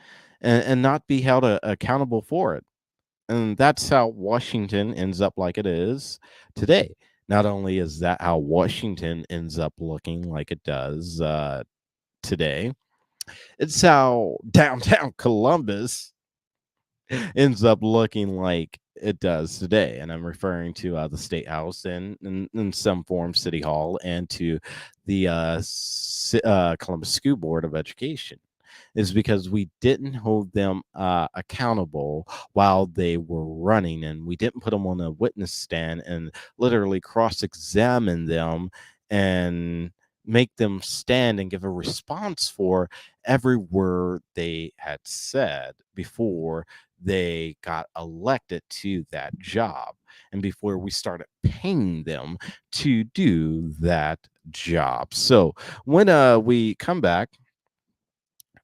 not be held accountable for it. And that's how Washington ends up like it is today. Not only is that how Washington ends up looking like it does today, it's how downtown Columbus ends up looking like it does today. And I'm referring to the State House and in some form City Hall, and to the Columbus School Board of Education, is because we didn't hold them accountable while they were running, and we didn't put them on a witness stand and literally cross-examine them and make them stand and give a response for every word they had said before they got elected to that job, and before we started paying them to do that job. So when we come back,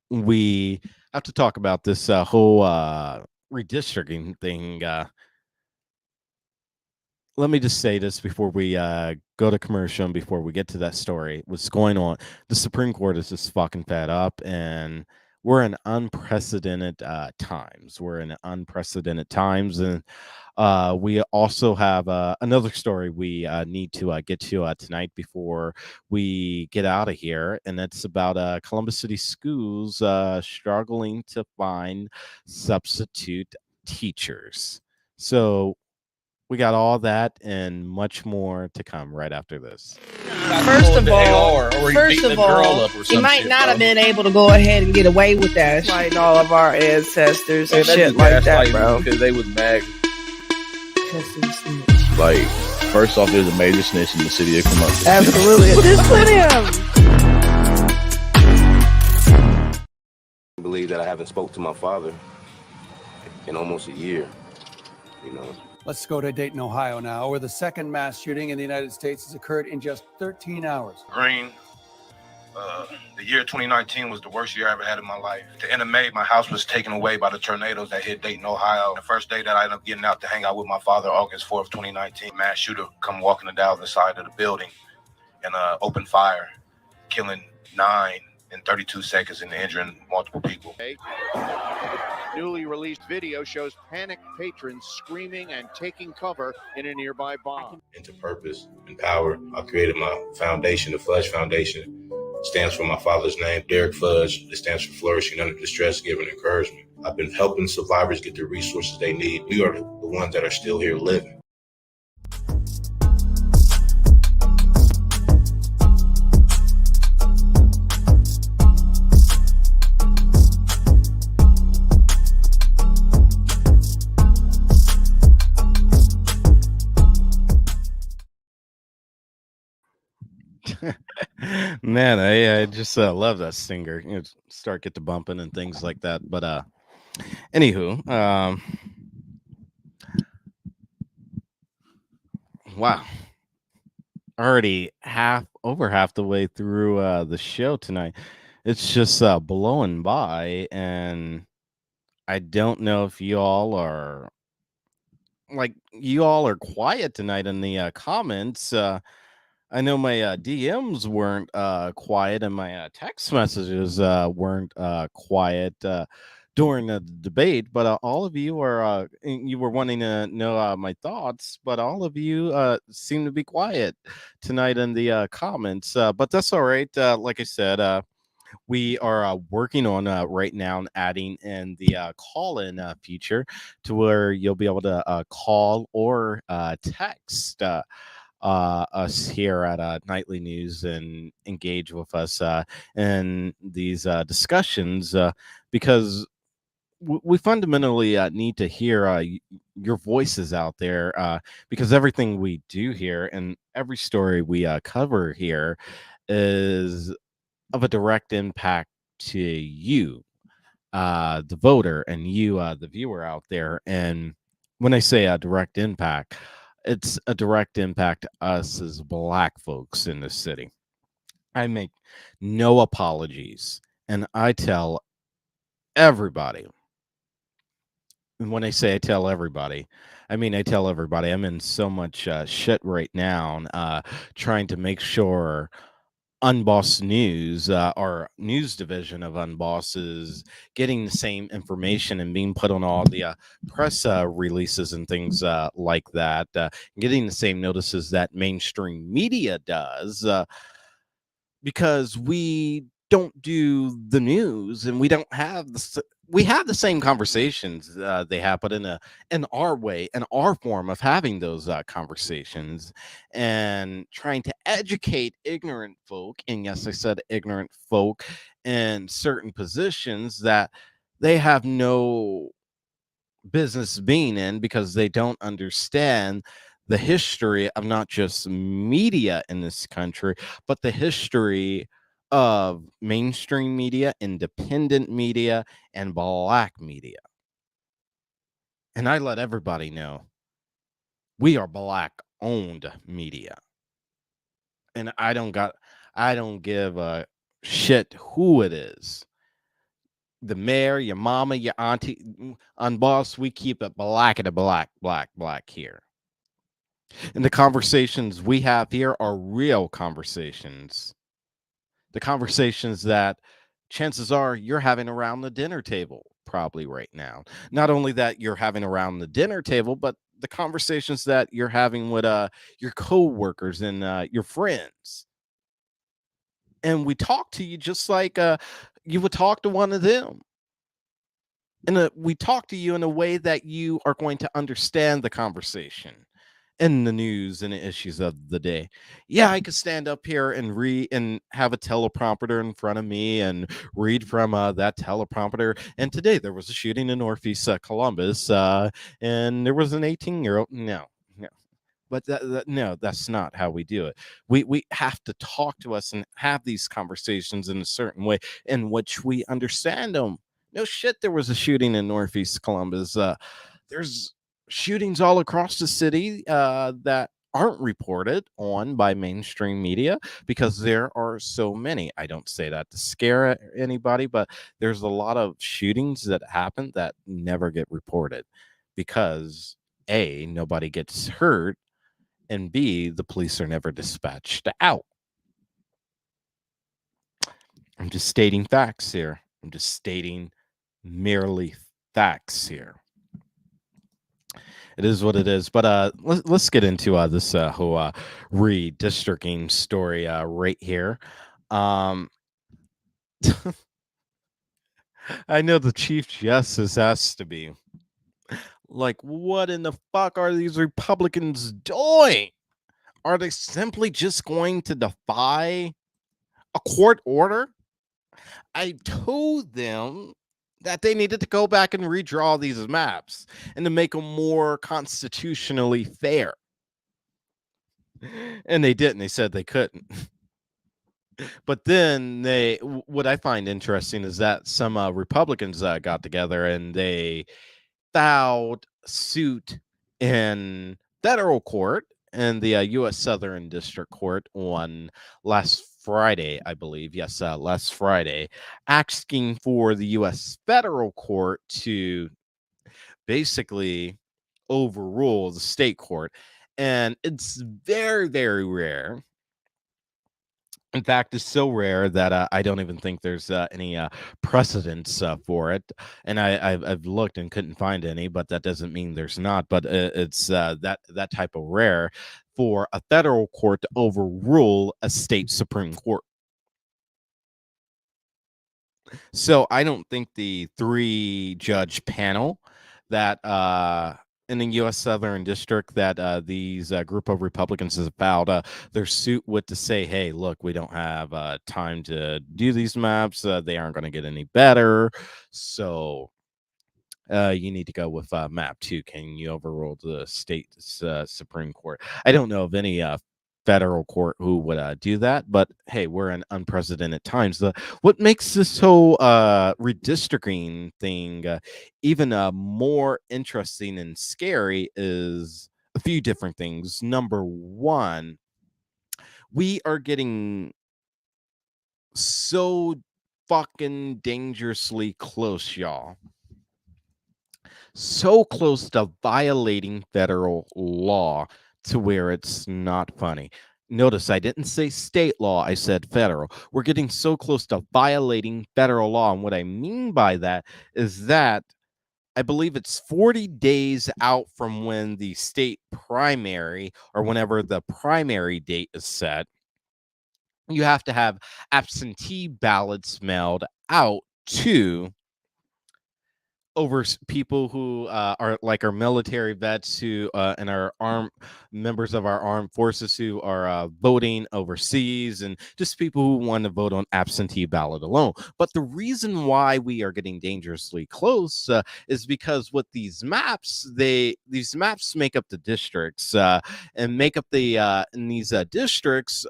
we have to talk about this whole redistricting thing. let me just say this before we go to commercial and before we get to that story. What's going on? The Supreme Court is just fucking fed up, and we're in unprecedented times. We're in unprecedented times, and we also have another story we need to get to tonight before we get out of here, and it's about Columbus City schools struggling to find substitute teachers. So we got all that and much more to come right after this. First of all, you might not have been able to go ahead and get away with that, fighting all of our ancestors and shit like that, bro. Because they was mad. Like, first off, there's a major snitch in the city of Columbus. Absolutely. Just put him. I believe that I haven't spoke to my father in almost a year, you know. Let's go to Dayton, Ohio now, where the second mass shooting in the United States has occurred in just 13 hours. Green. The year 2019 was the worst year I ever had in my life. At the end of May, my house was taken away by the tornadoes that hit Dayton, Ohio. The first day that I ended up getting out to hang out with my father, August 4th, 2019, mass shooter come walking down the side of the building and open fire, killing 9 in 32 seconds and injuring multiple people. Newly released video shows panicked patrons screaming and taking cover in a nearby bomb. Into purpose and power, I created my foundation, the Fudge Foundation. It stands for my father's name, Derek Fudge. It stands for Flourishing Under Distress, Giving Encouragement. I've been helping survivors get the resources they need. We are the ones that are still here living. Man, I just love that singer. You know, start get to bumping and things like that. But anywho, wow, already over half the way through the show tonight. It's just blowing by, and I don't know if you all are quiet tonight in the comments. I know my DMs weren't quiet, and my text messages weren't quiet during the debate. But all of you you were wanting to know my thoughts, but all of you seem to be quiet tonight in the comments. But that's all right. Like I said, we are working on right now and adding in the call-in feature to where you'll be able to call or text us here at Nightly News and engage with us in these discussions because we fundamentally need to hear your voices out there because everything we do here and every story we cover here is of a direct impact to you, the voter, and you, the viewer out there. And when I say a direct impact, it's a direct impact to us as Black folks in this city. I make no apologies, and I tell everybody. And when I say I tell everybody, I mean I tell everybody. I'm in so much shit right now, trying to make sure Unbossed News, our news division of Unbossed, is getting the same information and being put on all the press releases and things like that, getting the same notices that mainstream media does, because we don't do the news and we don't have we have the same conversations they have, but in our way, in our form of having those conversations and trying to educate ignorant folk. And yes, I said ignorant folk in certain positions that they have no business being in because they don't understand the history of not just media in this country, but the history of mainstream media, independent media, and Black media. And I let everybody know we are Black owned media. And I don't give a shit who it is. The mayor, your mama, your auntie, Unbossed, we keep it black and a black here. And the conversations we have here are real conversations. The conversations that chances are you're having around the dinner table probably right now. Not only that you're having around the dinner table, but the conversations that you're having with your coworkers and your friends. And we talk to you just like you would talk to one of them. And we talk to you in a way that you are going to understand the conversation and the news and the issues of the day. Yeah, I could stand up here and read and have a teleprompter in front of me and read from that teleprompter. And today there was a shooting in Northeast Columbus, and there was an 18-year-old. No. But no, that's not how we do it. We have to talk to us and have these conversations in a certain way in which we understand them. No shit, there was a shooting in Northeast Columbus. There's shootings all across the city that aren't reported on by mainstream media because there are so many. I don't say that to scare anybody, but there's a lot of shootings that happen that never get reported because A, nobody gets hurt, and B, the police are never dispatched out. I'm just stating facts here. I'm just stating merely facts here. It is what it is. But let's get into this whole redistricting story right here. I know the Chief Justice has to be like, what in the fuck are these Republicans doing? Are they simply just going to defy a court order? I told them that they needed to go back and redraw these maps and to make them more constitutionally fair. And they didn't. They said they couldn't. But then what I find interesting is that some Republicans got together and they filed suit in federal court and the U.S. Southern District Court on last Friday, I believe. Yes, last Friday, asking for the U.S. federal court to basically overrule the state court. And it's very, very rare. In fact, it's so rare that I don't even think there's any precedence for it. And I've looked and couldn't find any, but that doesn't mean there's not. But it's that type of rare for a federal court to overrule a state Supreme Court. So I don't think the 3-judge panel that in the U.S. Southern District that these group of Republicans has filed their suit with to say, hey, look, we don't have time to do these maps. They aren't going to get any better. So you need to go with map 2. Can you overrule the state Supreme Court? I don't know of any federal court who would do that, but hey, we're in unprecedented times. What makes this whole redistricting thing even more interesting and scary is a few different things. Number one, we are getting so fucking dangerously close, y'all. So close to violating federal law to where it's not funny. Notice I didn't say state law, I said federal. We're getting so close to violating federal law. And what I mean by that is that I believe it's 40 days out from when the state primary or whenever the primary date is set. You have to have absentee ballots mailed out to over people who are like our military vets who and our members of our armed forces who are voting overseas, and just people who want to vote on absentee ballot alone. But the reason why we are getting dangerously close is because with these maps, these maps make up the districts and make up the and these districts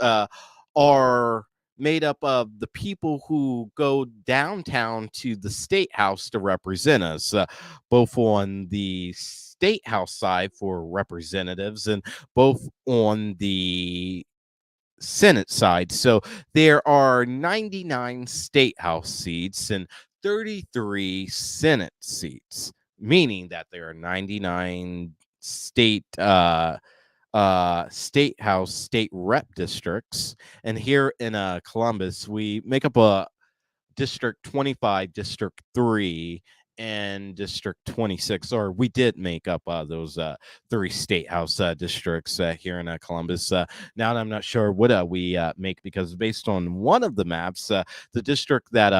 are made up of the people who go downtown to the state house to represent us, both on the state house side for representatives and both on the Senate side. So there are 99 state house seats and 33 Senate seats, meaning that there are 99 state state house, state rep districts. And here in Columbus, we make up a District 25, District 3, and District 26, or we did make up those 3 state house districts here in Columbus. Now I'm not sure what we make, because based on one of the maps, the district that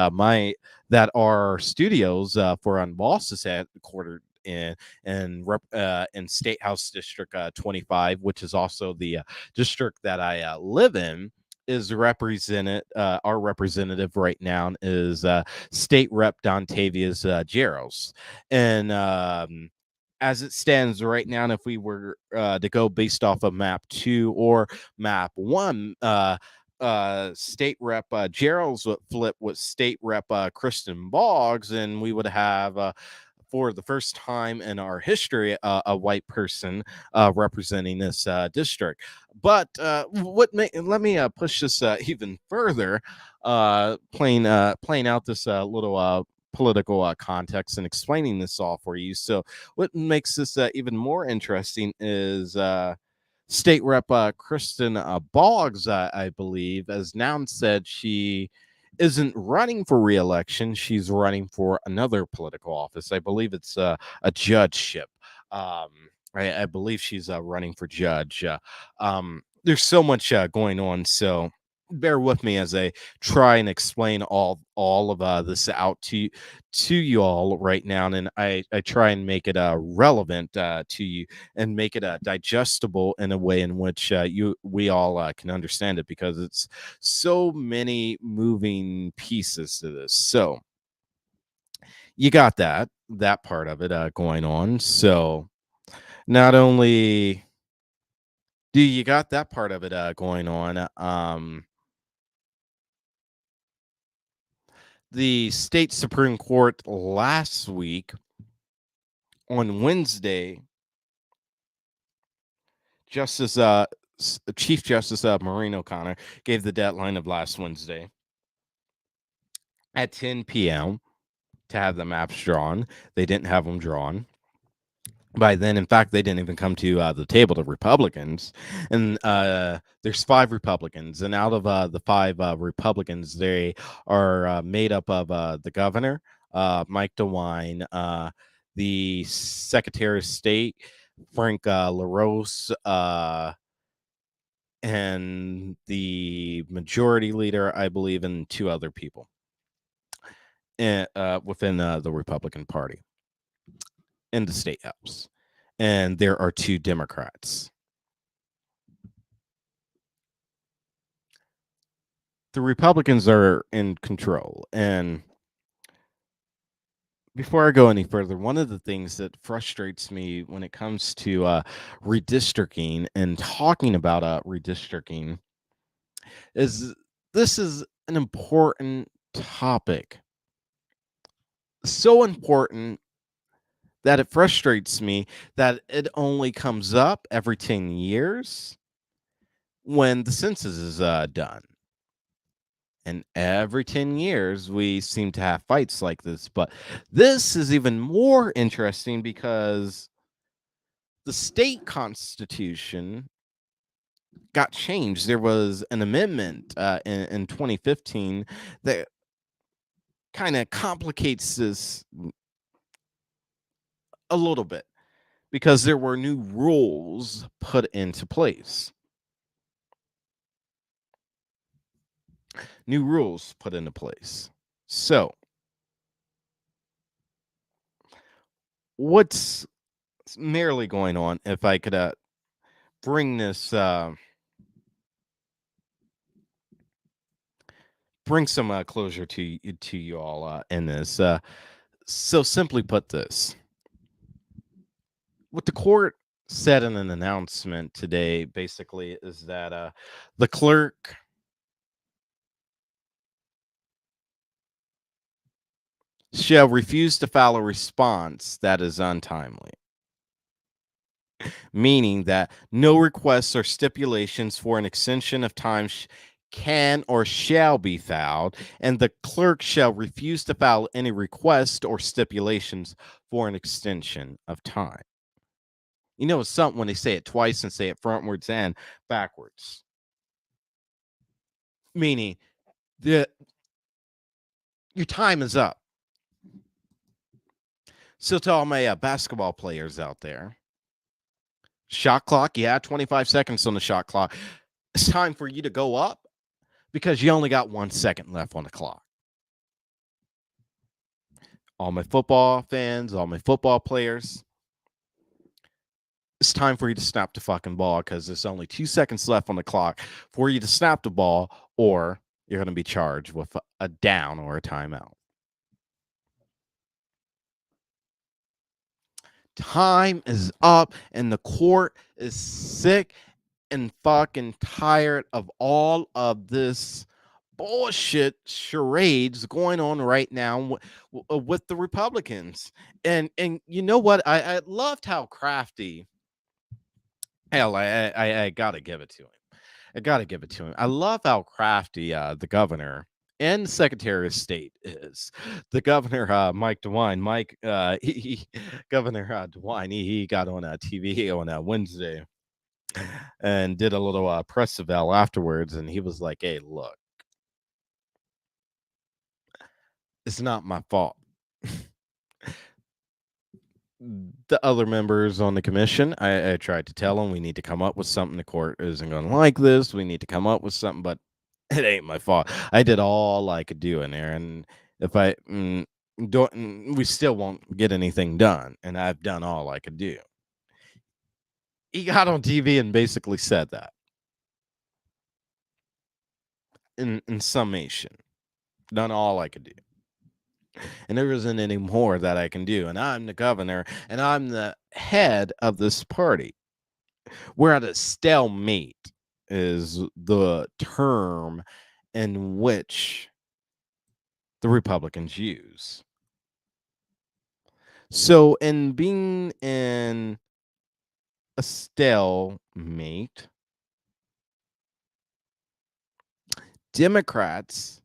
our studios for Unbossed is headquartered in State House District 25, which is also the district that I live in, is represented. Our representative right now is State Rep Dontavius Jaros, and as it stands right now, and if we were to go based off of map 2 or map 1, State Rep Jaros would flip with State Rep Kristen Boggs, and we would have for the first time in our history, a white person representing this district. But let me push this even further, playing out this little political context and explaining this all for you. So what makes this even more interesting is State Rep Kristen Boggs, I believe, as Noun said, she isn't running for re-election. She's running for another political office. I believe it's a judgeship. I believe she's running for judge. There's so much going on, so bear with me as I try and explain all of this out to you all right now, and I try and make it relevant to you and make it digestible in a way in which we all can understand it, because it's so many moving pieces to this. So you got that part of it going on. So not only do you got that part of it going on, the state Supreme Court last week on Wednesday, Chief Justice Maureen O'Connor gave the deadline of last Wednesday at 10 p.m. to have the maps drawn. They didn't have them drawn by then. In fact, they didn't even come to the table, the Republicans. And there's 5 Republicans. And out of the 5 Republicans, they are made up of the governor, Mike DeWine, the Secretary of State, Frank LaRose, and the majority leader, I believe, and 2 other people within the Republican Party in the State House. And there are 2 Democrats. The Republicans are in control. And before I go any further, one of the things that frustrates me when it comes to redistricting and talking about redistricting is this is an important topic. So important that it frustrates me that it only comes up every 10 years when the census is done. And every 10 years, we seem to have fights like this. But this is even more interesting because the state constitution got changed. There was an amendment in 2015 that kind of complicates this a little bit, because there were new rules put into place. New rules put into place. So, what's merely going on, if I could bring this, bring some closure to you all in this. So simply put this. What the court said in an announcement today basically is that the clerk shall refuse to file a response that is untimely, meaning that no requests or stipulations for an extension of time can or shall be filed, and the clerk shall refuse to file any request or stipulations for an extension of time. You know, it's something when they say it twice and say it frontwards and backwards. Meaning, your time is up. So to all my basketball players out there, shot clock, 25 seconds on the shot clock. It's time for you to go up because you only got 1 second left on the clock. All my football fans, all my football players, it's time for you to snap the fucking ball because there's only 2 seconds left on the clock for you to snap the ball, or you're going to be charged with a down or a timeout. Time is up, and the court is sick and fucking tired of all of this bullshit charades going on right now with the Republicans. And you know what? I loved how crafty. Hell, I gotta give it to him. I love how crafty the governor and the Secretary of State is. The governor, Mike DeWine. Governor DeWine, he got on TV on Wednesday and did a little press eval afterwards, and he was like, "Hey, look, it's not my fault." The other members on the commission, I tried to tell them we need to come up with something. The court isn't going to like this. We need to come up with something, but it ain't my fault. I did all I could do in there, and if I don't, we still won't get anything done. And I've done all I could do. He got on TV and basically said that. In summation, done all I could do. And there isn't any more that I can do. And I'm the governor, and I'm the head of this party. We're at a stalemate, is the term in which the Republicans use. So, in being in a stalemate, Democrats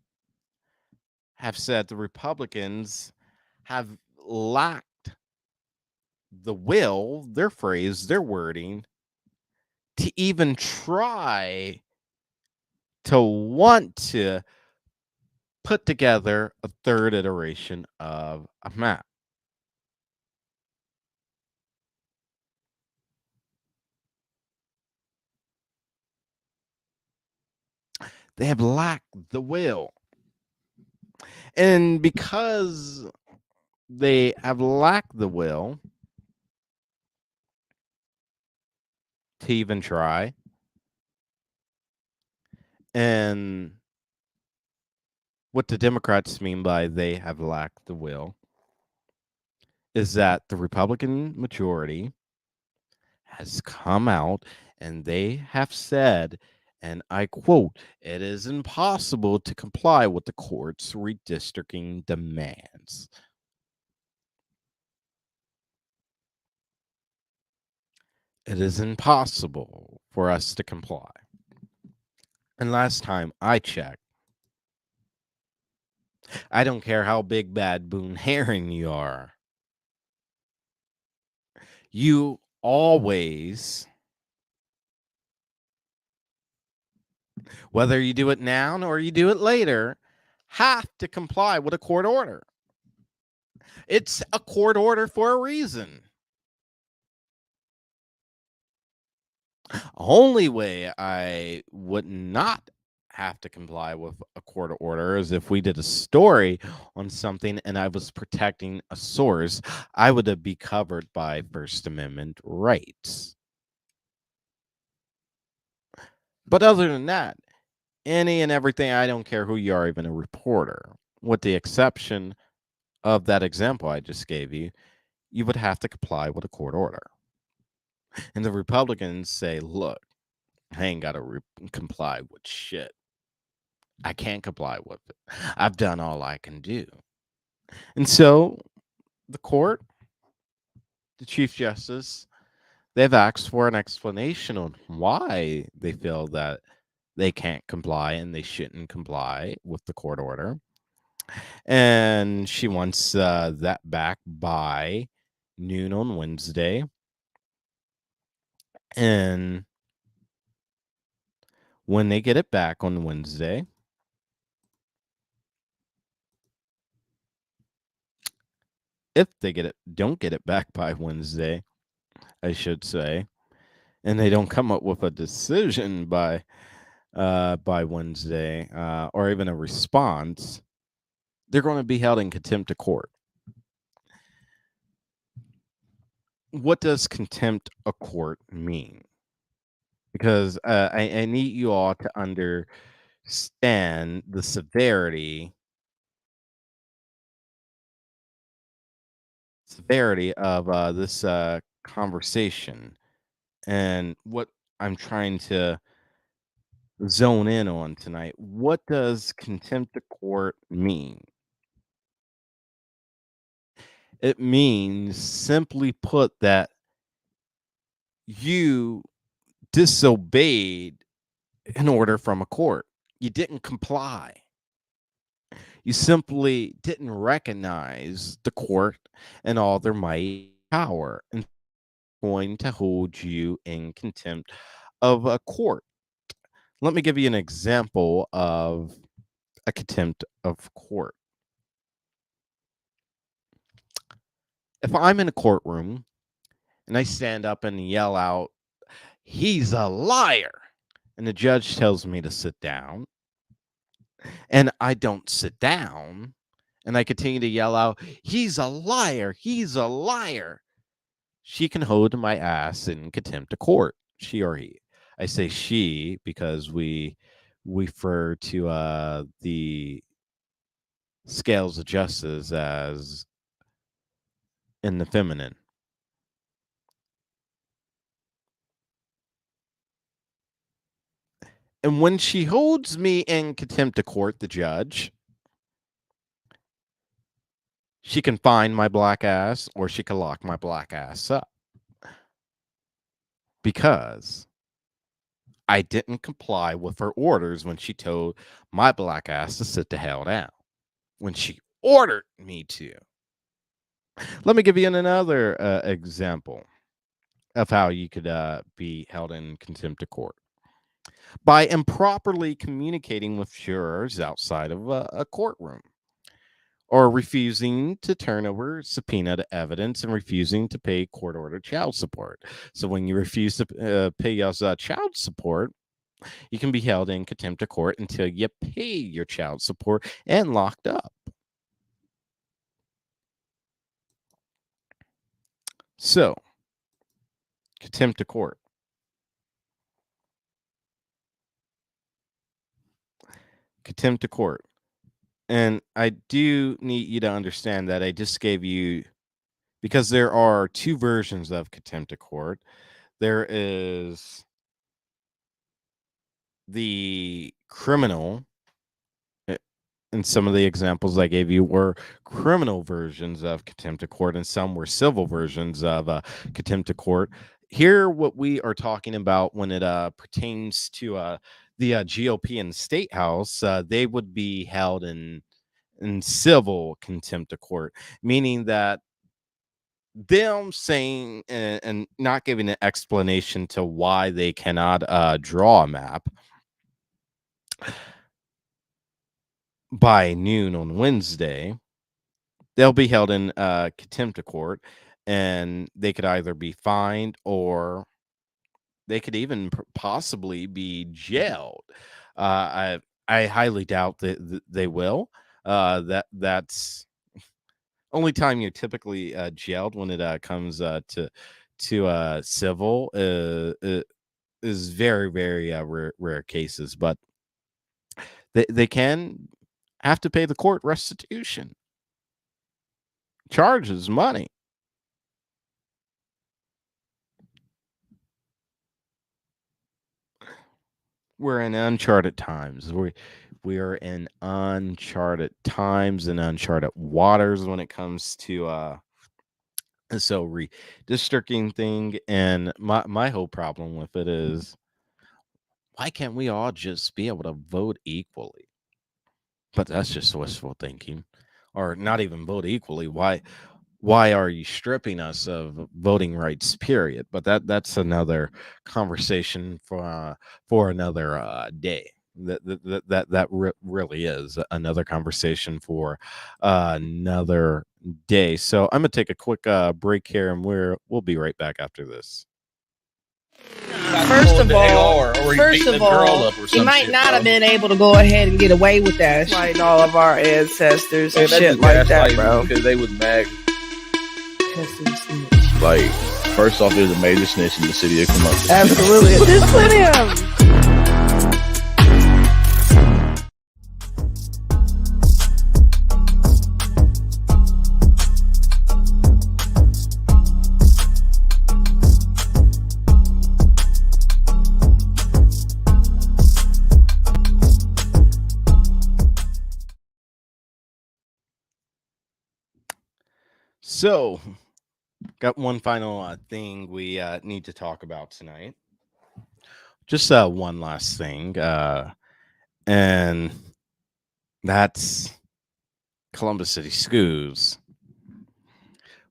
have said the Republicans have lacked the will, their phrase, their wording, to even try to want to put together a third iteration of a map. They have lacked the will. And because they have lacked the will to even try, and what the Democrats mean by they have lacked the will is that the Republican majority has come out and they have said, and I quote, "It is impossible to comply with the court's redistricting demands." It is impossible for us to comply. And last time I checked, I don't care how big, bad, Boone Herring you are. You always, whether you do it now or you do it later, have to comply with a court order. It's a court order for a reason. Only way I would not have to comply with a court order is if we did a story on something and I was protecting a source, I would be covered by First Amendment rights. But other than that, any and everything, I don't care who you are, even a reporter, with the exception of that example I just gave you, you would have to comply with a court order. And the Republicans say, look, I ain't got to comply with shit. I can't comply with it. I've done all I can do. And so the court, the Chief Justice, they've asked for an explanation on why they feel that they can't comply and they shouldn't comply with the court order. And she wants that back by noon on Wednesday. And when they get it back on Wednesday, if they don't get it back by Wednesday, I should say, and they don't come up with a decision by Wednesday, or even a response, they're going to be held in contempt of court. What does contempt of court mean? Because I need you all to understand the severity of this conversation and what I'm trying to zone in on tonight. What does contempt of court mean? It means, simply put, that you disobeyed an order from a court. You didn't comply. You simply didn't recognize the court and all their might and power, and going to hold you in contempt of a court. Let me give you an example of a contempt of court. If I'm in a courtroom and I stand up and yell out, "He's a liar," and the judge tells me to sit down, and I don't sit down, and I continue to yell out, "He's a liar, he's a liar," she can hold my ass in contempt of court, she or he. I say she because we refer to the scales of justice as in the feminine. And when she holds me in contempt of court, the judge, she can fine my black ass or she can lock my black ass up. Because I didn't comply with her orders when she told my black ass to sit the hell down. When she ordered me to. Let me give you another example of how you could be held in contempt of court. By improperly communicating with jurors outside of a courtroom, or refusing to turn over subpoenaed evidence and refusing to pay court-ordered child support. So when you refuse to pay your child support, you can be held in contempt of court until you pay your child support and locked up. So, contempt of court. Contempt of court. And I do need you to understand that I just gave you, because there are two versions of contempt of court. There is the criminal, and some of the examples I gave you were criminal versions of contempt of court, and some were civil versions of contempt of court. Here, what we are talking about when it pertains to the GOP and State House, they would be held in civil contempt of court, meaning that them saying and not giving an explanation to why they cannot draw a map by noon on Wednesday, they'll be held in contempt of court, and they could either be fined or they could even possibly be jailed. I highly doubt that they will. That's only time you're typically jailed when it comes to civil is very, very rare cases, but they can have to pay the court restitution. Charges money. We're in uncharted times. We are in uncharted times and uncharted waters when it comes to redistricting thing. And my whole problem with it is, why can't we all just be able to vote equally? But that's just wishful thinking. Or not even vote equally. Why why are you stripping us of voting rights, period? But that's another conversation for another day. That really is another conversation for another day. So I'm gonna take a quick break here, and we'll be right back after this. First of all, he might not have been able to go ahead and get away with that, fighting all of our ancestors and shit like that, bro. Because they was mad. Like, first off, there's a major snitch in the city of Columbus. Absolutely. Just put him. So, got one final thing we need to talk about tonight. Just one last thing, and that's Columbus City Schools.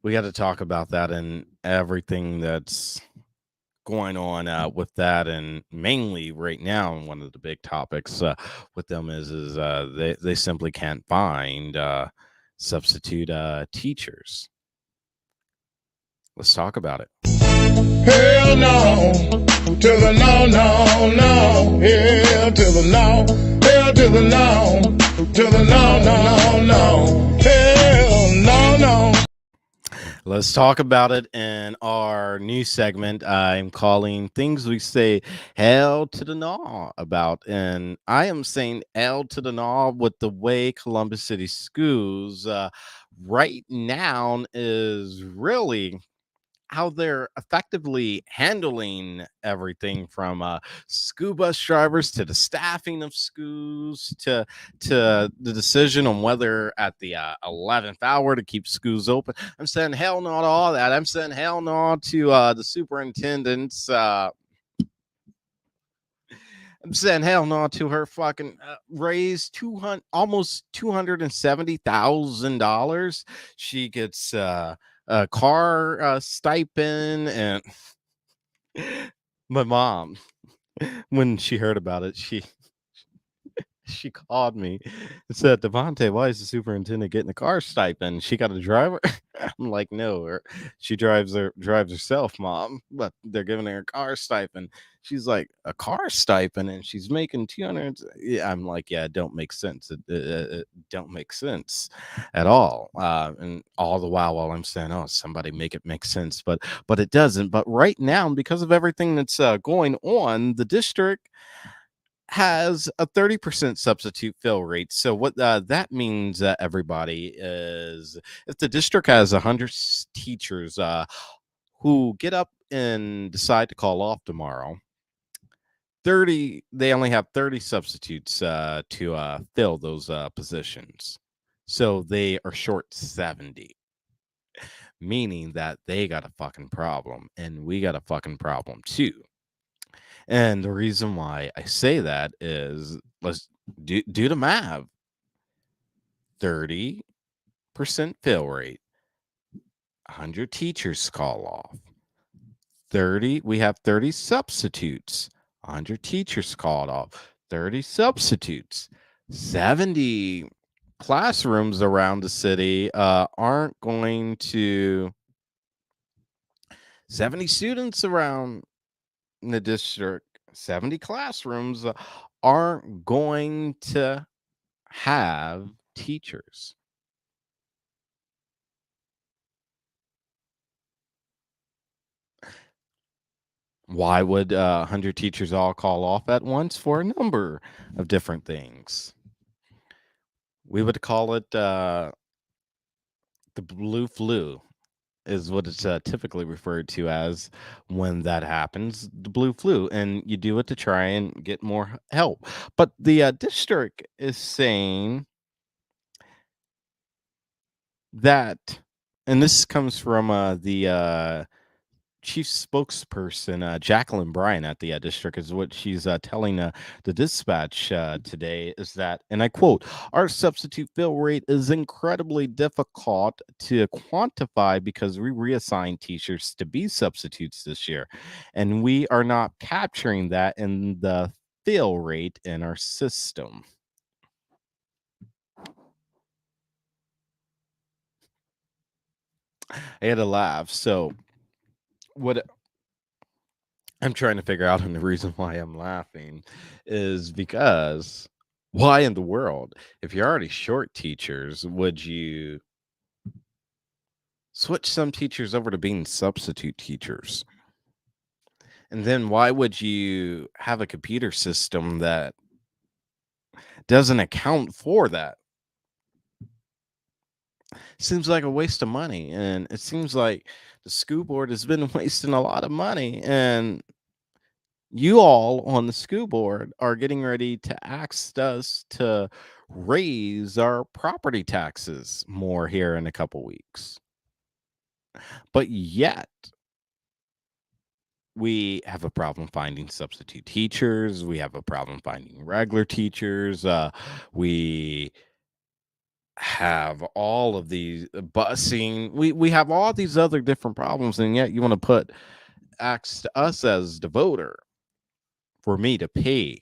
We got to talk about that and everything that's going on with that, and mainly right now, one of the big topics with them is they simply can't find substitute teachers. Let's talk about it. Hell no, to the no, no, no. Hell to the no, hell to the no, to the no, no, no. Hell no, no. Let's talk about it in our new segment I'm calling Things We Say Hell to the Gnaw about. And I am saying hell to the gnaw with the way Columbus City Schools right now is really how they're effectively handling everything from school bus drivers to the staffing of schools to the decision on whether at the 11th hour to keep schools open. I'm saying hell no to all that. I'm saying hell no to the superintendents. I'm saying hell no to her fucking raise almost $270,000. She gets a car stipend, and my mom, when she heard about it, she called me and said, "DaVante, why is the superintendent getting a car stipend? She got a driver?" I'm like, "No, she drives herself, Mom, but they're giving her a car stipend." She's like, "A car stipend, and she's making 200." Yeah, I'm like, "Yeah, it don't make sense. It don't make sense at all." And all the while I'm saying, "Oh, somebody make it make sense," but it doesn't. But right now, because of everything that's going on, the district has a 30% substitute fill rate. So what that means, everybody, is if the district has 100 teachers who get up and decide to call off tomorrow, they only have 30 substitutes to fill those positions. So they are short 70, meaning that they got a fucking problem, and we got a fucking problem too. And the reason why I say that is, let's do the math. 30% fill rate. 100 teachers call off. We have 30 substitutes. 100 teachers called off. 30 substitutes. 70 classrooms around the city aren't going to. 70 students around the district, 70 classrooms aren't going to have teachers. Why would 100 teachers all call off at once? For a number of different things. We would call it the blue flu, is what it's typically referred to as when that happens, the blue flu, and you do it to try and get more help. But the district is saying that, and this comes from the chief spokesperson Jacqueline Bryant at the district is what she's telling the dispatch today is that, and I quote, "Our substitute fill rate is incredibly difficult to quantify because we reassigned teachers to be substitutes this year, and we are not capturing that in the fill rate in our system." I had to laugh. So what I'm trying to figure out, and the reason why I'm laughing is because why in the world, if you're already short teachers, would you switch some teachers over to being substitute teachers? And then why would you have a computer system that doesn't account for that? Seems like a waste of money. And it seems like the school board has been wasting a lot of money. And you all on the school board are getting ready to ask us to raise our property taxes more here in a couple weeks. But yet, we have a problem finding substitute teachers. We have a problem finding regular teachers. We have all of these busing. We have all these other different problems, and yet you want to ask us as the voter for me to pay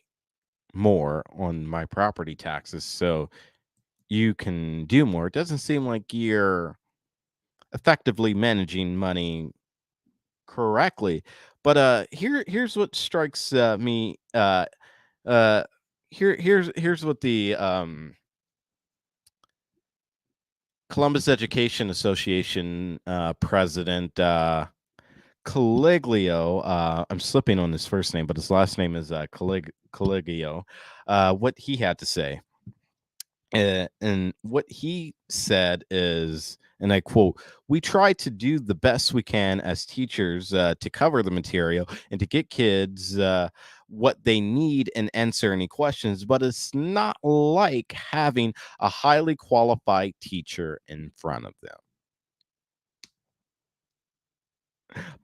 more on my property taxes so you can do more. It doesn't seem like you're effectively managing money correctly. But here's what strikes me. Here's what the Columbus Education Association president Caliglio, I'm slipping on his first name, but his last name is Caliglio, what he had to say. And what he said is, and I quote, "We try to do the best we can as teachers to cover the material and to get kids what they need and answer any questions, but it's not like having a highly qualified teacher in front of them."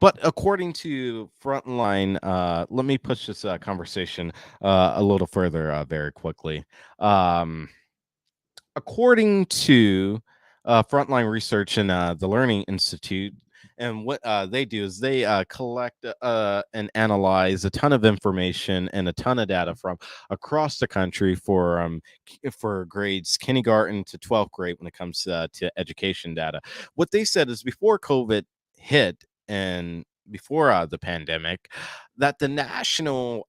But according to Frontline, let me push this conversation a little further very quickly. According to Frontline Research and the Learning Institute, and what they do is they collect and analyze a ton of information and a ton of data from across the country for grades kindergarten to 12th grade when it comes to education data. What they said is before COVID hit and before the pandemic, that the national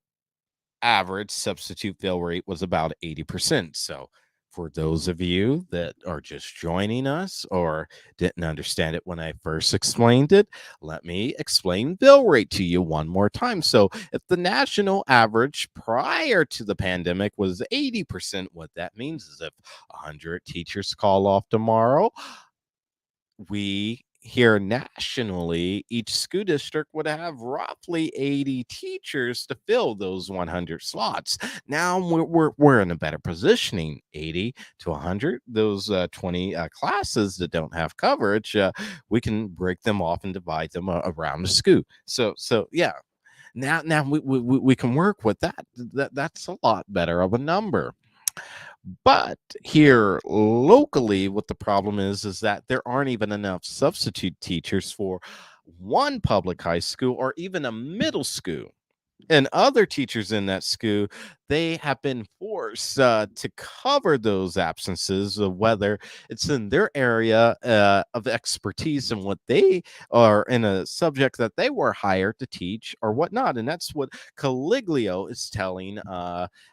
average substitute fail rate was about 80%. So for those of you that are just joining us or didn't understand it when I first explained it, let me explain bill rate to you one more time. So if the national average prior to the pandemic was 80%, what that means is if 100 teachers call off tomorrow, we here nationally, each school district would have roughly 80 teachers to fill those 100 slots. Now we're in a better positioning. 80 to 100, those 20 classes that don't have coverage, we can break them off and divide them around the school. So yeah, now we can work with that. That's a lot better of a number. But here locally, what the problem is that there aren't even enough substitute teachers for one public high school or even a middle school. And other teachers in that school, they have been forced to cover those absences, whether it's in their area of expertise and what they are in a subject that they were hired to teach or whatnot. And that's what Caliglio is telling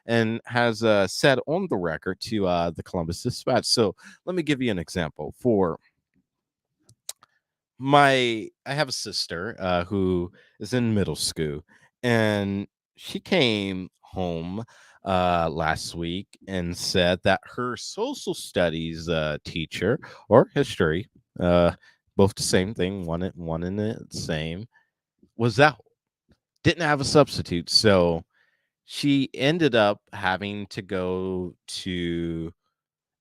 and has said on the record to the Columbus Dispatch. So let me give you an example. I have a sister who is in middle school, and she came home last week and said that her social studies teacher, or history, both the same thing, one in the same, was out, didn't have a substitute. So she ended up having to go to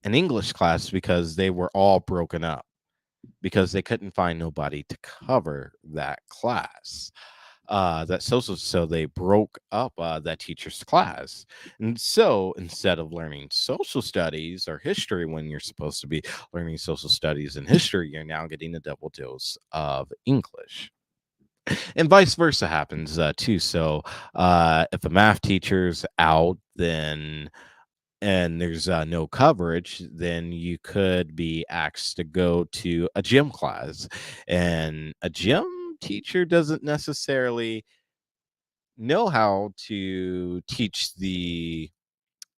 an English class because they were all broken up. because they couldn't find nobody to cover that class. So they broke up that teacher's class. And so instead of learning social studies or history when you're supposed to be learning social studies and history, you're now getting a double dose of English. And vice versa happens too. So if a math teacher's out, then and there's no coverage, then you could be asked to go to a gym class, and a gym teacher doesn't necessarily know how to teach the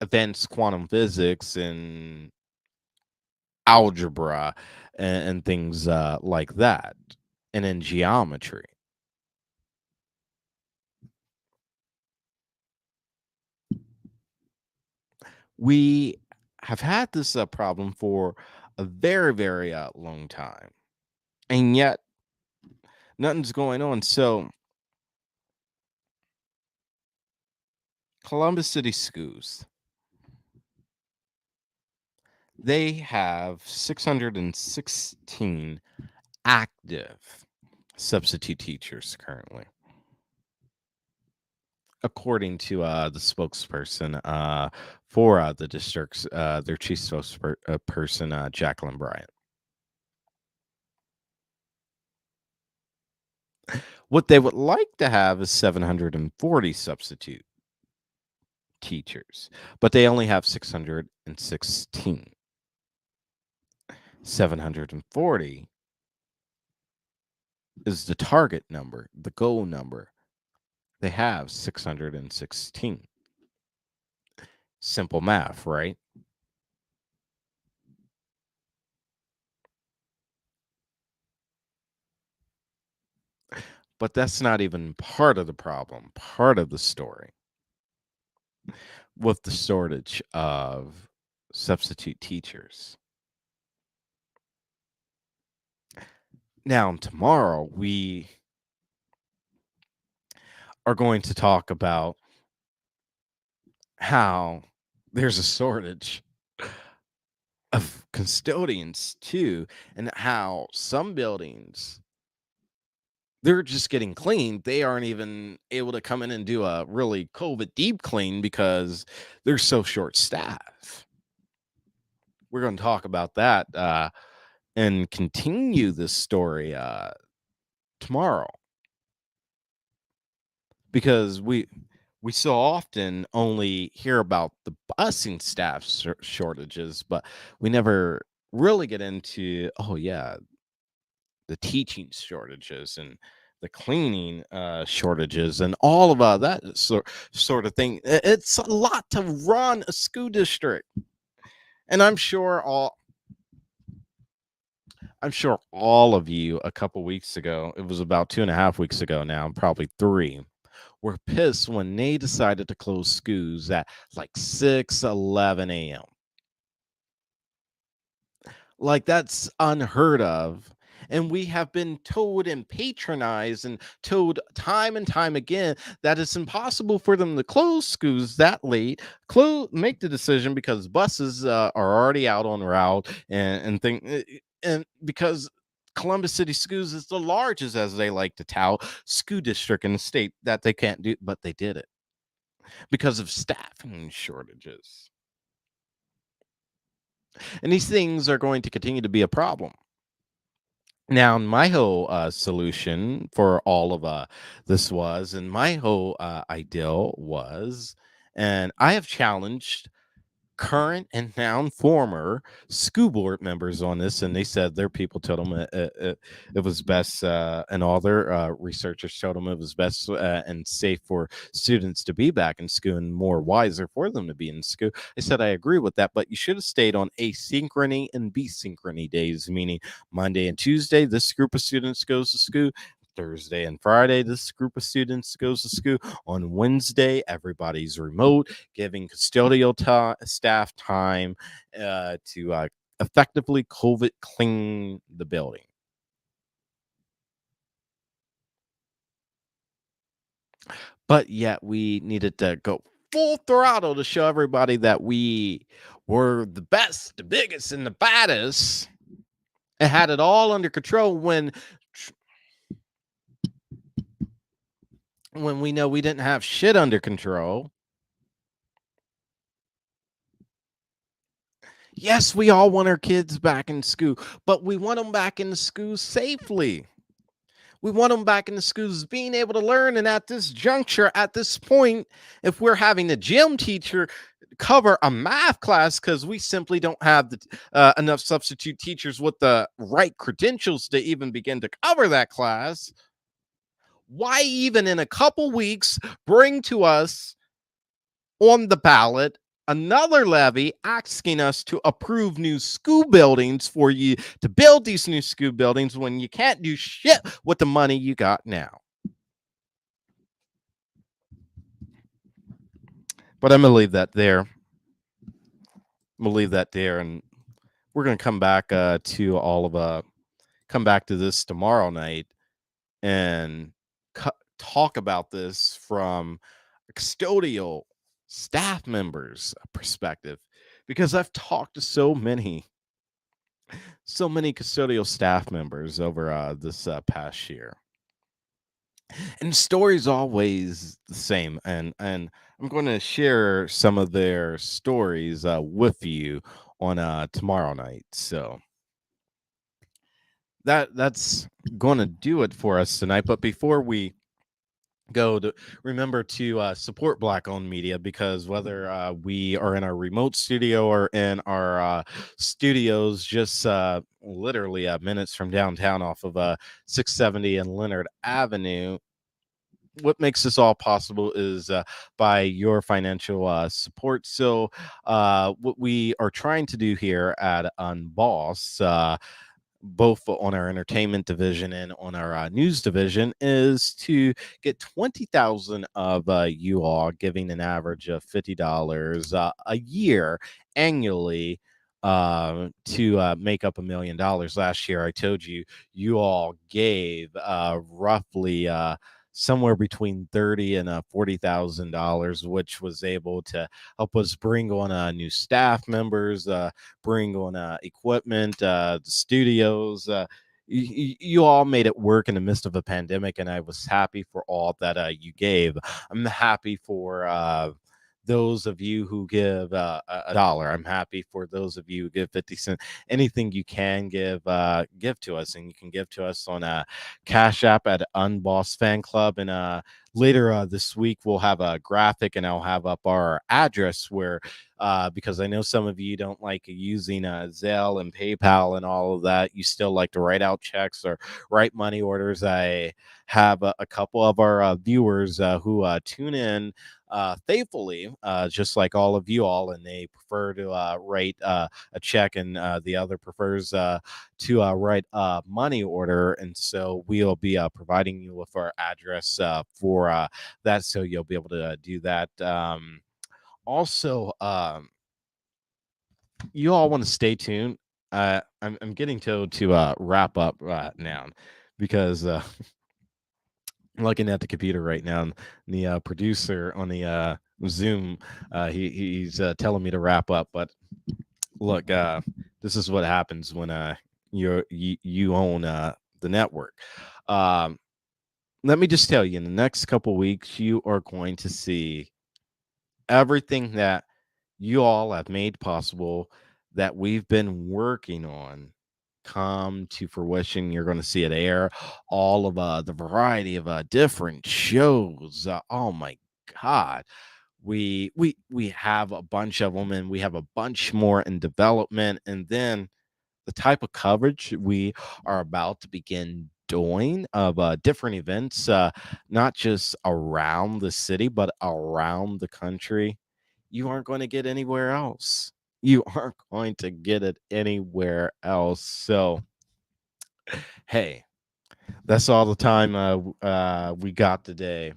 advanced quantum physics and algebra and things like that, and in geometry. We have had this problem for a very, very long time, and yet nothing's going on. So Columbus City Schools, they have 616 active substitute teachers currently, according to the spokesperson for the district's their chief spokesperson, Jacqueline Bryant. What they would like to have is 740 substitute teachers, but they only have 616. 740 is the target number, the goal number. They have 616. Simple math, right? But that's not even part of the problem, part of the story. With the shortage of substitute teachers. Now, tomorrow, we are going to talk about how there's a shortage of custodians, too, and how some buildings, they're just getting cleaned. They aren't even able to come in and do a really COVID deep clean because they're so short-staffed. We're going to talk about that and continue this story tomorrow, because we so often only hear about the busing staff shortages, but we never really get into, oh yeah, the teaching shortages and the cleaning shortages and all of that sort of thing. It's a lot to run a school district, and I'm sure all of you a couple weeks ago, it was about 2.5 weeks ago now, probably 3, were pissed when they decided to close schools at like 6:11 a.m. Like, that's unheard of. And we have been told and patronized and told time and time again that it's impossible for them to close schools that late, make the decision because buses are already out on route and because Columbus City Schools is the largest, as they like to tout, school district in the state, that they can't do, but they did it because of staffing shortages. And these things are going to continue to be a problem. Now, my whole solution for all of this was, and my whole ideal was, and I have challenged current and now former school board members on this, and they said their people told them it was best, and all their researchers told them it was best and safe for students to be back in school and more wiser for them to be in school. I said I agree with that, but you should have stayed on asynchrony and besynchrony days, meaning Monday and Tuesday this group of students goes to school, Thursday and Friday, this group of students goes to school. On Wednesday, everybody's remote, giving custodial staff time to effectively COVID clean the building. But yet we needed to go full throttle to show everybody that we were the best, the biggest, and the baddest. It had it all under control when we know we didn't have shit under control. Yes, we all want our kids back in school, but we want them back in the school safely. We want them back in the schools being able to learn. And at this juncture, at this point, if we're having a gym teacher cover a math class because we simply don't have enough substitute teachers with the right credentials to even begin to cover that class, why even in a couple weeks bring to us on the ballot another levy asking us to approve new school buildings for you to build these new school buildings when you can't do shit with the money you got now? But I'm going to leave that there. And we're going to come back come back to this tomorrow night and talk about this from a custodial staff members' perspective, because I've talked to so many custodial staff members over this past year, and the story's always the same, and I'm going to share some of their stories with you on tomorrow night. So that's going to do it for us tonight. But before we go, to remember to support Black-owned media, because whether we are in our remote studio or in our studios just literally minutes from downtown off of 670 and Leonard Avenue, what makes this all possible is by your financial support. So what we are trying to do here at Unboss, both on our entertainment division and on our news division, is to get 20,000 of you all giving an average of $50 a year annually to make up $1 million. Last year, I told you all gave roughly somewhere between $30,000 and $40,000, which was able to help us bring on new staff members, bring on equipment, the studios. You all made it work in the midst of a pandemic, and I was happy for all that you gave. I'm happy for those of you who give $1. I'm happy for those of you who give 50 cents. Anything you can give to us, and you can give to us on a Cash App at Unboss Fan Club. And later this week we'll have a graphic, and I'll have up our address where because I know some of you don't like using Zelle and PayPal and all of that. You still like to write out checks or write money orders. I have a couple of our viewers who tune in faithfully, just like all of you all, and they prefer to write a check, and the other prefers to write a money order. And so we'll be providing you with our address for that, so you'll be able to do that. Also, you all want to stay tuned. I'm getting told to wrap up now, because looking at the computer right now, and the producer on the Zoom, he's telling me to wrap up. But look, this is what happens when you own the network. Let me just tell you, in the next couple weeks, you are going to see everything that you all have made possible, that we've been working on, come to fruition. You're going to see it air, all of the variety of different shows. Oh my God, we have a bunch of them, and we have a bunch more in development. And then the type of coverage we are about to begin doing of different events, not just around the city, but around the country, you aren't going to get anywhere else. You aren't going to get it anywhere else. So, hey, that's all the time we got today.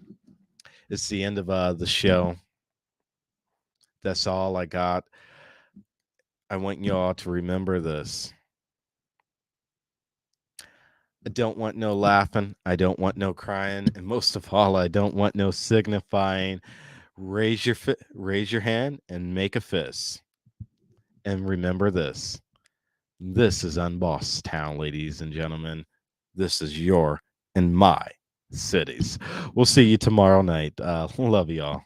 It's the end of the show. That's all I got. I want you all to remember this. I don't want no laughing. I don't want no crying. And most of all, I don't want no signifying. Raise your hand and make a fist. And remember this: This is Unbossed Town, ladies and gentlemen. This is your and my cities. We'll see you tomorrow night. Love y'all.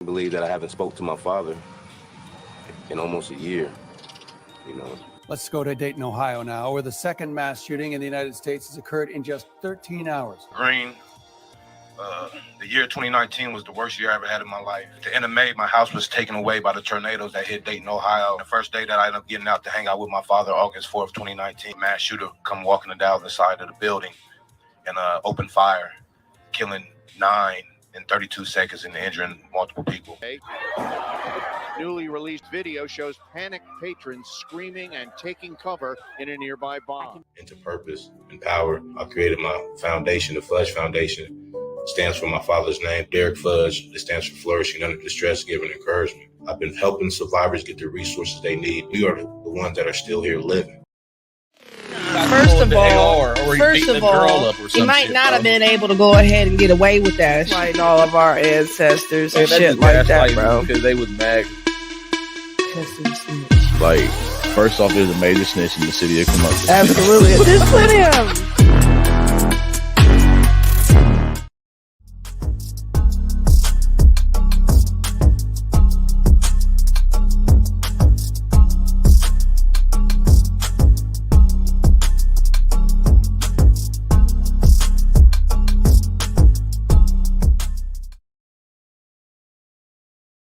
Believe that I haven't spoke to my father in almost a year, you know. Let's go to Dayton, Ohio now, where the second mass shooting in the United States has occurred in just 13 hours. Green. The year 2019 was the worst year I ever had in my life. At the end of May, my house was taken away by the tornadoes that hit Dayton, Ohio. The first day that I ended up getting out to hang out with my father, August 4th, 2019, mass shooter come walking down the side of the building and open fire, killing 9 in 32 seconds and injuring multiple people. Newly released video shows panicked patrons screaming and taking cover in a nearby bar. Into purpose and power, I created my foundation, the Fudge Foundation. It stands for my father's name, Derek Fudge. It stands for flourishing under distress, giving encouragement. I've been helping survivors get the resources they need. We are the ones that are still here living. First of all, he might not have been able to go ahead and get away with that. Fighting all of our ancestors and shit like that, bro. Because they was mad. Like, first off, there's a major snitch in the city of Columbus. Absolutely. There's plenty of them.